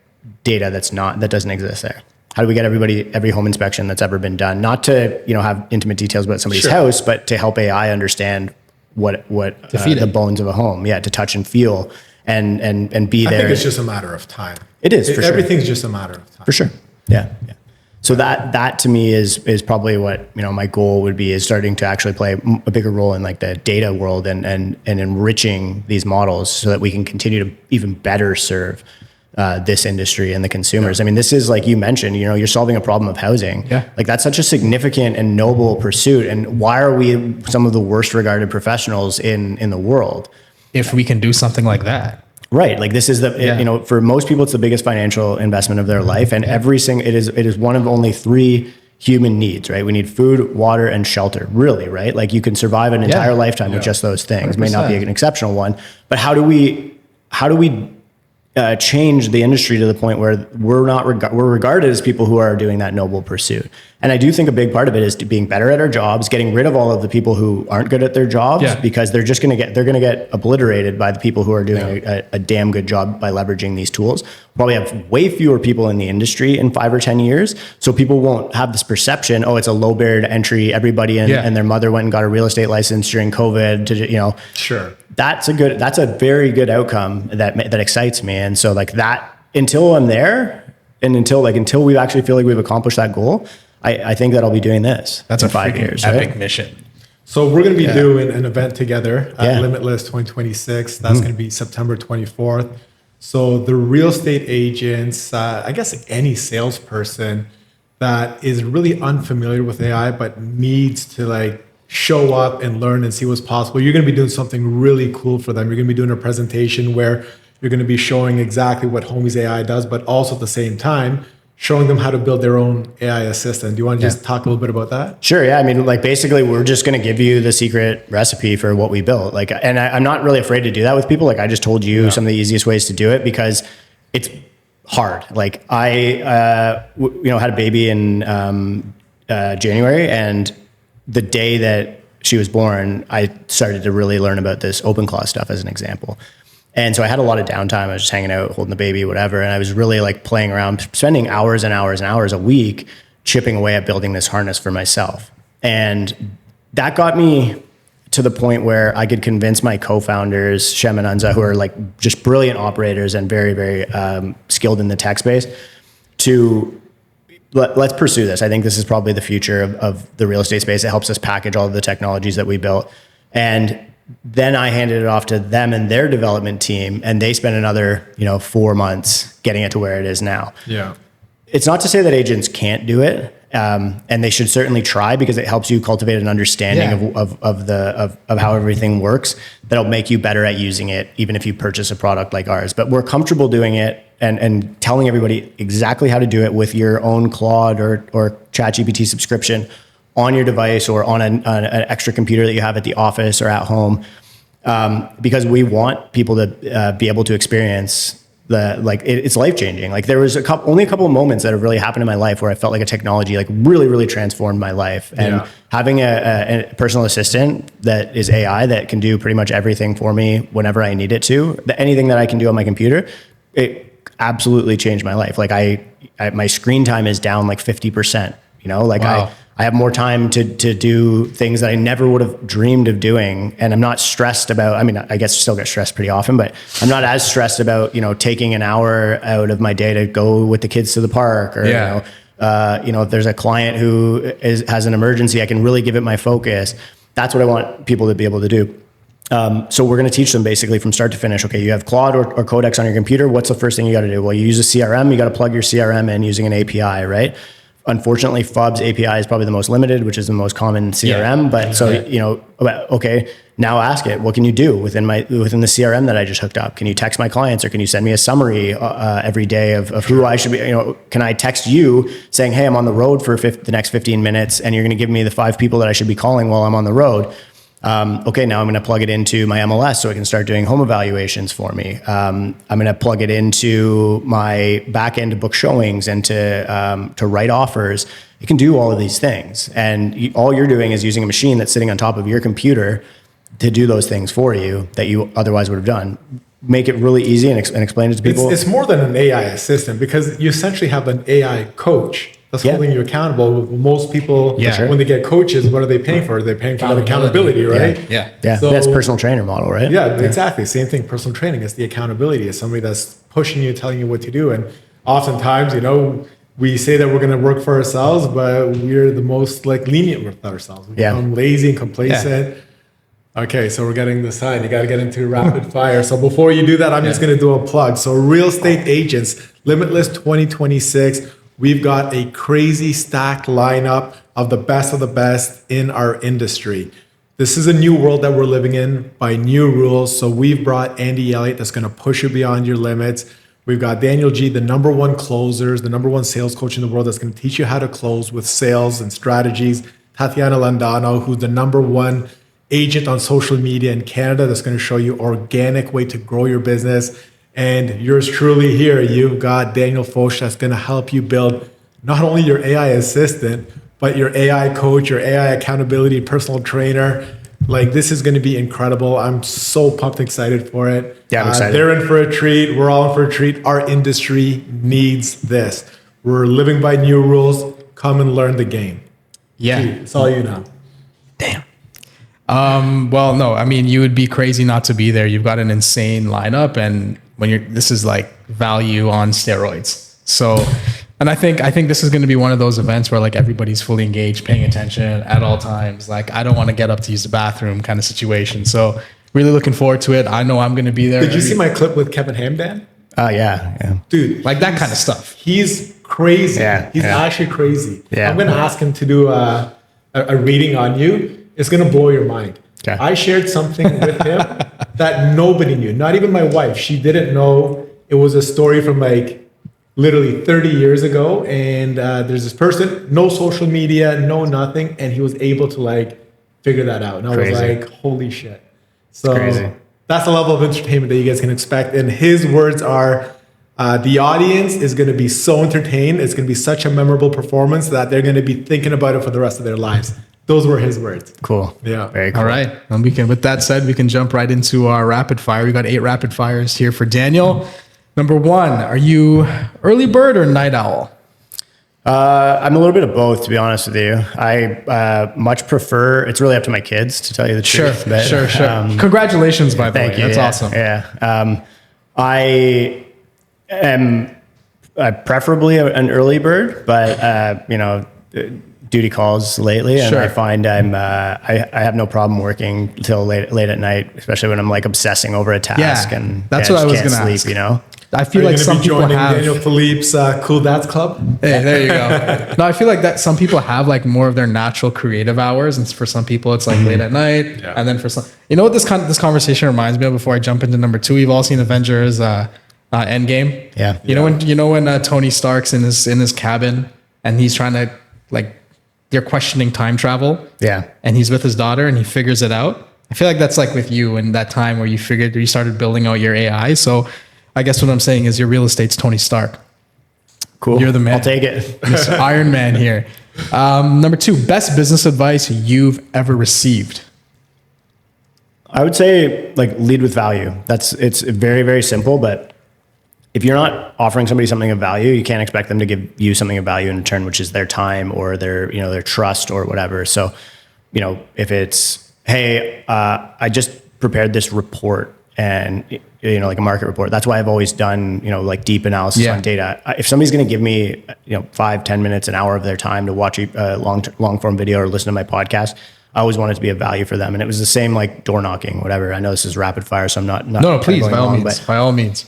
data that doesn't exist there? How do we get every home inspection that's ever been done? Not to, you know, have intimate details about somebody's house, but to help AI understand what the bones of a home, to touch and feel and be there. I think it's just a matter of time. It is, for sure. Everything's just a matter of time. For sure. Yeah. So that to me is probably what, you know, my goal would be, is starting to actually play a bigger role in like the data world and enriching these models so that we can continue to even better serve this industry and the consumers. I mean, this is, like you mentioned, you know, you're solving a problem of housing. Like that's such a significant and noble pursuit. And why are we some of the worst regarded professionals in the world if we can do something like that? Right. Like this is you know, for most people, it's the biggest financial investment of their life. And it is one of only 3 human needs, right? We need food, water, and shelter, really, right? Like you can survive an entire lifetime with just those things. 100%. May not be an exceptional one, but how do we change the industry to the point where we're regarded as people who are doing that noble pursuit? And I do think a big part of it is being better at our jobs, getting rid of all of the people who aren't good at their jobs, because they're going to get obliterated by the people who are doing a damn good job by leveraging these tools. Probably have way fewer people in the industry in 5 or 10 years. So people won't have this perception, oh, it's a low barrier to entry. Everybody and their mother went and got a real estate license during COVID to, you know, that's a very good outcome that excites me. And so like that, until I'm there and until we actually feel like we've accomplished that goal, I think that I'll be doing this. That's in a 5 years. Epic mission. So we're going to be doing an event together at Limitless 2026. That's going to be September 24th. So the real estate agents, I guess any salesperson that is really unfamiliar with AI, but needs to like show up and learn and see what's possible, you're going to be doing something really cool for them. You're going to be doing a presentation where you're going to be showing exactly what Homies AI does, but also at the same time, showing them how to build their own AI assistant. Do you want to just talk a little bit about that? Sure. Yeah. I mean, like basically we're just going to give you the secret recipe for what we built. Like, and I'm not really afraid to do that with people. Like I just told you some of the easiest ways to do it because it's hard. Like I, you know, had a baby in January, and the day that she was born, I started to really learn about this open clause stuff as an example. And so I had a lot of downtime. I was just hanging out, holding the baby, whatever. And I was really like playing around, spending hours and hours and hours a week, chipping away at building this harness for myself. And that got me to the point where I could convince my co-founders, Shem and Unza, who are like just brilliant operators and very, very skilled in the tech space, to let's pursue this. I think this is probably the future of the real estate space. It helps us package all of the technologies that we built. And Then I handed it off to them and their development team, and they spent another, 4 months getting it to where it is now. Yeah. It's not to say that agents can't do it, and they should certainly try, because it helps you cultivate an understanding of how everything works. That'll make you better at using it, even if you purchase a product like ours. But we're comfortable doing it and telling everybody exactly how to do it with your own Claude or ChatGPT subscription on your device, or on an extra computer that you have at the office or at home, because we want people to be able to experience it's life changing. Like, there was only a couple of moments that have really happened in my life where I felt like a technology really, really transformed my life. And having a personal assistant that is AI that can do pretty much everything for me whenever I need it to, anything that I can do on my computer, it absolutely changed my life. Like, my screen time is down like 50%. Wow. I have more time to do things that I never would have dreamed of doing. And I'm not stressed about, I guess I still get stressed pretty often, but I'm not as stressed about, taking an hour out of my day to go with the kids to the park, or, if there's a client who has an emergency, I can really give it my focus. That's what I want people to be able to do. So we're going to teach them basically from start to finish. Okay, you have Claude or Codex on your computer. What's the first thing you got to do? Well, you use a CRM. You got to plug your CRM in using an API, right? Unfortunately, FUB's API is probably the most limited, which is the most common CRM. But so, okay, now ask it, what can you do within the CRM that I just hooked up? Can you text my clients, or can you send me a summary every day of who I should be? Can I text you saying, hey, I'm on the road for the next 15 minutes, and you're going to give me the 5 people that I should be calling while I'm on the road? Okay, now I'm going to plug it into my MLS so it can start doing home evaluations for me. I'm going to plug it into my back end to book showings and to write offers. It can do all of these things. And all you're doing is using a machine that's sitting on top of your computer to do those things for you that you otherwise would have done. Make it really easy and explain it to people. It's more than an AI assistant, because you essentially have an AI coach that's holding you accountable. Most people, when they get coaches, what are they paying for? They're paying for that accountability, right? Yeah. So, that's personal trainer model, right? Yeah, exactly. Same thing. Personal training is the accountability. It's somebody that's pushing you, telling you what to do. And oftentimes, we say that we're going to work for ourselves, but we're the most lenient with ourselves. We become lazy and complacent. Yeah. Okay, so we're getting this side. You got to get into rapid fire. So before you do that, I'm just going to do a plug. So Real Estate Agents, Limitless 2026. We've got a crazy stacked lineup of the best in our industry. This is a new world that we're living in by new rules. So we've brought Andy Elliott that's going to push you beyond your limits. We've got Daniel G, the number one closers, the number one sales coach in the world that's going to teach you how to close with sales and strategies. Tatiana Landano, who's the number one agent on social media in Canada that's going to show you organic way to grow your business. And yours truly here, you've got Daniel Foch that's going to help you build not only your AI assistant, but your AI coach, your AI accountability personal trainer. This is going to be incredible. I'm so pumped, excited for it. Yeah, I'm excited. They're in for a treat. We're all in for a treat. Our industry needs this. We're living by new rules. Come and learn the game. Yeah. It's all you know. Damn. Well, no, you would be crazy not to be there. You've got an insane lineup, and this is like value on steroids. So, and I think this is going to be one of those events where everybody's fully engaged, paying attention at all times. I don't want to get up to use the bathroom kind of situation. So really looking forward to it. I know I'm going to be there. Did you see my clip with Kevin Hamdan? Oh yeah. Dude, that kind of stuff. He's crazy. Yeah. He's actually crazy. Yeah. I'm going to ask him to do a reading on you. It's going to blow your mind. Okay. I shared something with him that nobody knew, not even my wife. She didn't know. It was a story from literally 30 years ago. And there's this person, no social media, no nothing. And he was able to figure that out. And I was like, holy shit. So that's the level of entertainment that you guys can expect. And his words are, the audience is going to be so entertained. It's going to be such a memorable performance that they're going to be thinking about it for the rest of their lives. Those were his words. Cool. Yeah. Very cool. All right. And with that said, we can jump right into our rapid fire. We got 8 rapid fires here for Daniel. Number 1, are you early bird or night owl? I'm a little bit of both, to be honest with you. I much prefer, it's really up to my kids, to tell you the truth. Sure. Congratulations, by the way. You. That's awesome. Yeah. I am preferably an early bird, but, duty calls lately, and Sure. I find I have no problem working till late at night, especially when I'm like obsessing over a task and that's what I was can't going to sleep. ask. I feel Are you like gonna some be people joining have. Daniel Philippe's Cool Dads Club? Hey, there you go. No, I feel like that some people have like more of their natural creative hours, and for some people it's like late at night, and then for some, you know what this conversation reminds me of. Before I jump into number 2, we've all seen Avengers Endgame. Yeah. You know when Tony Stark's in his cabin and he's trying to like they're questioning time travel. Yeah. And he's with his daughter and he figures it out. I feel like that's like with you in that time where you started building out your AI. So I guess what I'm saying is your real estate's Tony Stark. Cool. You're the man. I'll take it. Mr. Iron Man here. Number 2, best business advice you've ever received. I would say like lead with value. It's very, very simple, but if you're not offering somebody something of value, you can't expect them to give you something of value in return, which is their time or their trust or whatever. So, if it's, hey, I just prepared this report and like a market report. That's why I've always done, like deep analysis on data. If somebody's going to give me, 5-10 minutes, an hour of their time to watch a long form video or listen to my podcast, I always want it to be of value for them. And it was the same like door knocking, whatever. I know this is rapid fire, so I'm not No, please, going long, by all means.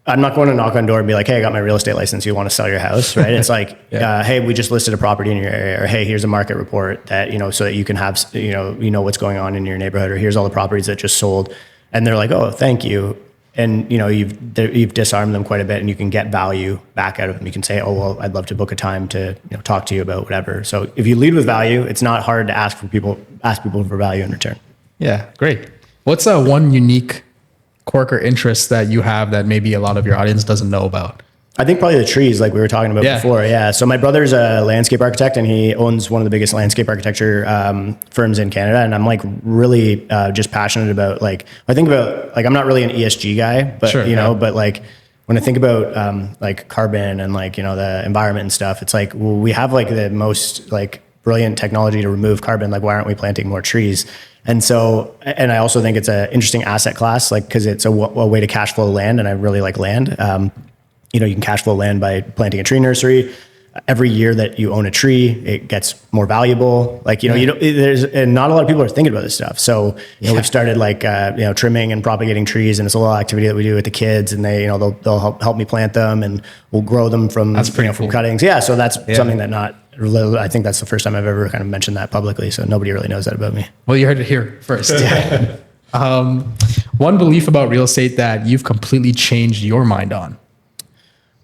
I'm not going to knock on door and be like, hey, I got my real estate license. You want to sell your house, right? It's like, hey, we just listed a property in your area, or hey, here's a market report that, so that you can have, what's going on in your neighborhood, or here's all the properties that just sold. And they're like, oh, thank you. And, you've disarmed them quite a bit and you can get value back out of them. You can say, oh, well, I'd love to book a time to talk to you about whatever. So if you lead with value, it's not hard to ask people for value in return. Yeah, great. What's one unique quirk or interest that you have that maybe a lot of your audience doesn't know about? I think probably the trees, like we were talking about before. Yeah. So my brother's a landscape architect and he owns one of the biggest landscape architecture firms in Canada. And I'm like really just passionate about I think about I'm not really an ESG guy, but but like when I think about like carbon and the environment and stuff, it's like, well, we have the most brilliant technology to remove carbon. Like, why aren't we planting more trees? And so, and I also think it's an interesting asset class, because it's a way to cash flow land, and I really like land. You can cash flow land by planting a tree nursery. Every year that you own a tree, it gets more valuable. There's and not a lot of people are thinking about this stuff. So we've started trimming and propagating trees, and it's a little activity that we do with the kids, and they'll help me plant them, and we'll grow them from from cuttings. Yeah, so that's something that I think that's the first time I've ever kind of mentioned that publicly. So nobody really knows that about me. Well, you heard it here first. One belief about real estate that you've completely changed your mind on.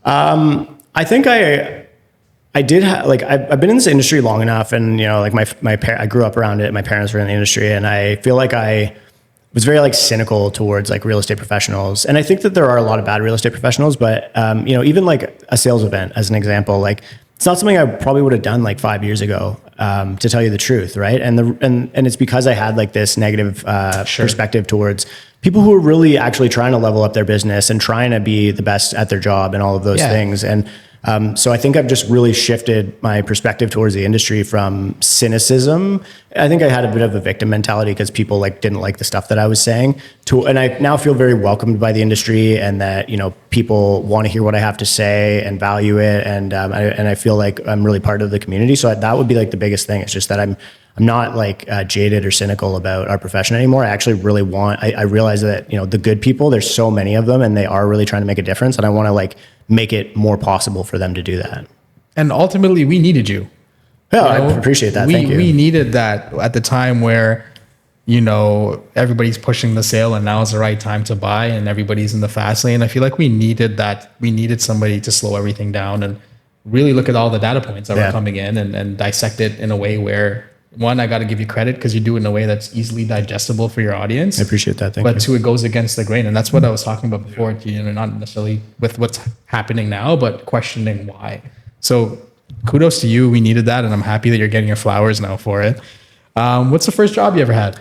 I think I did I've been in this industry long enough, and I grew up around it. My parents were in the industry, and I feel like I was very cynical towards real estate professionals. And I think that there are a lot of bad real estate professionals, but even a sales event as an example, it's not something I probably would have done 5 years ago, to tell you the truth, right? And it's because I had this negative perspective towards people who are really actually trying to level up their business and trying to be the best at their job and all of those things. And so I think I've just really shifted my perspective towards the industry from cynicism. I think I had a bit of a victim mentality because people didn't like the stuff that I was saying, and I now feel very welcomed by the industry, and that people want to hear what I have to say and value it, and I feel like I'm really part of the community. So that would be the biggest thing. It's just that I'm not jaded or cynical about our profession anymore. I actually really I realize that the good people, there's so many of them, and they are really trying to make a difference, and I want to make it more possible for them to do that. And ultimately, we needed you. Yeah, I appreciate that. Thank you. We needed that at the time where, everybody's pushing the sale and now is the right time to buy and everybody's in the fast lane. I feel like we needed that. We needed somebody to slow everything down and really look at all the data points that were coming in and dissect it in a way where, one, I got to give you credit because you do it in a way that's easily digestible for your audience. I appreciate that. Thank you. But two, it goes against the grain. And that's what I was talking about before, not necessarily with what's happening now, but questioning why. So kudos to you. We needed that. And I'm happy that you're getting your flowers now for it. What's the first job you ever had?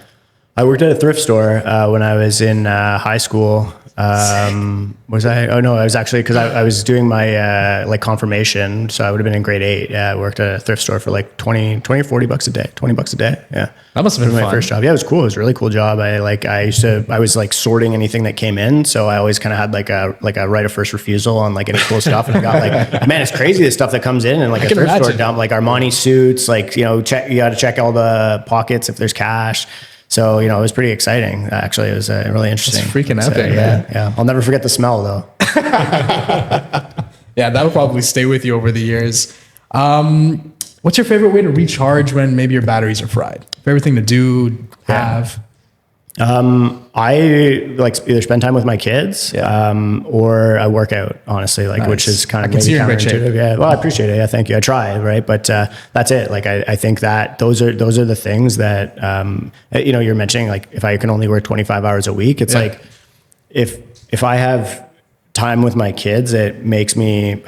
I worked at a thrift store when I was in high school. Was I? Oh no, I was actually, because I was doing my like confirmation, so I would have been in grade 8. Yeah, I worked at a thrift store for like 20 or 40 bucks a day, 20 bucks a day. Yeah, That must have been my fun. first job. Yeah, it was cool. It was a really cool job. I was like sorting anything that came in, so I always kind of had like a right of first refusal on like any cool stuff, and I got like, man, it's crazy the stuff that comes in, and like a thrift store dump, like Armani suits, like, you know, you got to check all the pockets if there's cash. So, you know, it was pretty exciting. Actually, it was really interesting. It's freaking epic, man. Yeah. I'll never forget the smell though. Yeah, that'll probably stay with you over the years. What's your favorite way to recharge when maybe your batteries are fried? Favorite thing to do, have? I like either spend time with my kids, or I work out, honestly, like, which is kind of maybe counterintuitive. Yeah. Well, I appreciate it. Yeah. Thank you. I try. Right. But, that's it. Like, I think that those are the things that, you know, you're mentioning, like, if I can only work 25 hours a week, it's like, if I have time with my kids, it makes me,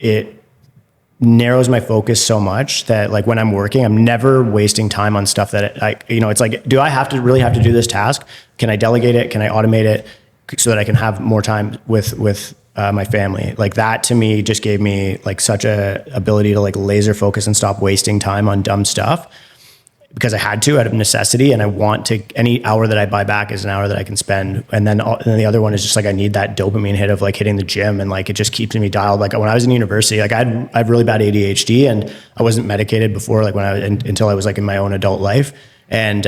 it narrows my focus so much that, like, when I'm working, I'm never wasting time on stuff that you know, it's like, do I really have to do this task? Can I delegate it? Can I automate it so that I can have more time with my family? Like, that to me just gave me like such a ability to like laser focus and stop wasting time on dumb stuff, because I had to out of necessity, and I want to, any hour that I buy back is an hour that I can spend. And then the other one is just like, I need that dopamine hit of like hitting the gym, and like, it just keeps me dialed. Like, when I was in university, like I have really bad ADHD, and I wasn't medicated before, like until I was like in my own adult life. And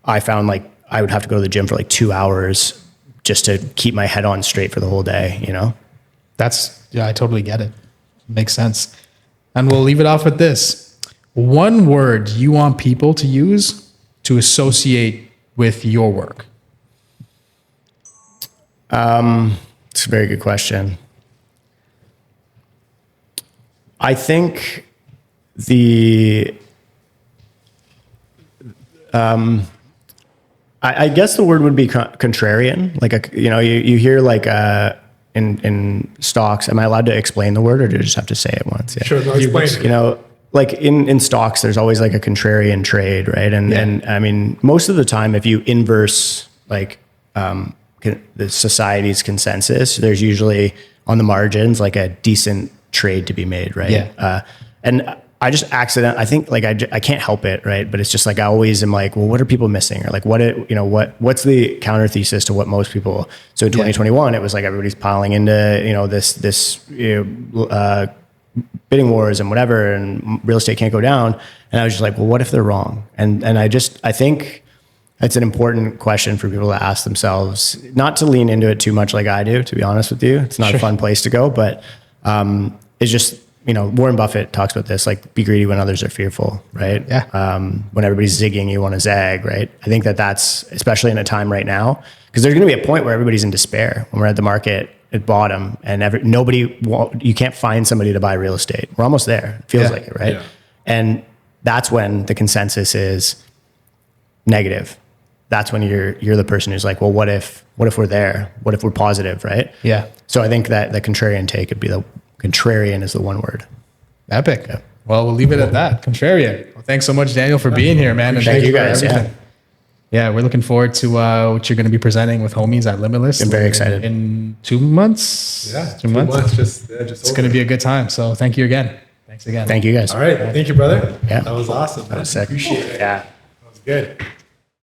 I found like I would have to go to the gym for like 2 hours just to keep my head on straight for the whole day, you know? Yeah, I totally get it. Makes sense. And we'll leave it off with this. One word you want people to use to associate with your work. It's a very good question. I think I guess the word would be contrarian. Like, you know, you hear like, in stocks, am I allowed to explain the word, or do I just have to say it once? Yeah. Sure, no, explain it. You know, like in stocks, there's always like a contrarian trade, right? And I mean, most of the time, if you inverse like the society's consensus, there's usually on the margins like a decent trade to be made, right? Yeah. And I just I think like I can't help it, right? But it's just like I always am like, well, what are people missing, or like what's the counter thesis to what most people? So in 2021, it was like everybody's piling into this bidding wars and whatever, and real estate can't go down. And I was just like, well, what if they're wrong? And I think it's an important question for people to ask themselves, not to lean into it too much like I do, to be honest with you. It's not a fun place to go, but it's just, you know, Warren Buffett talks about this, like, be greedy when others are fearful, right? Yeah. When everybody's zigging, you want to zag, right? I think that's, especially in a time right now, because there's going to be a point where everybody's in despair when we're at the market at bottom, and you can't find somebody to buy real estate. We're almost there. It feels like it, right? Yeah. And that's when the consensus is negative. That's when you're the person who's like, well, what if we're there? What if we're positive, right? Yeah. So I think that the contrarian take would be contrarian is the one word. Epic. Yeah. Well, we'll leave it at that. Contrarian. Well, thanks so much, Daniel, for being here, man. And thank you guys. Yeah, we're looking forward to what you're going to be presenting with homies at Limitless. I'm very excited. In 2 months. Yeah, 2 months. Just it's going to be a good time. So thank you again. Thanks again. Thank you guys. All right. Thank you, brother. Yeah. That was awesome. That was sick. Appreciate it. Yeah. That was good.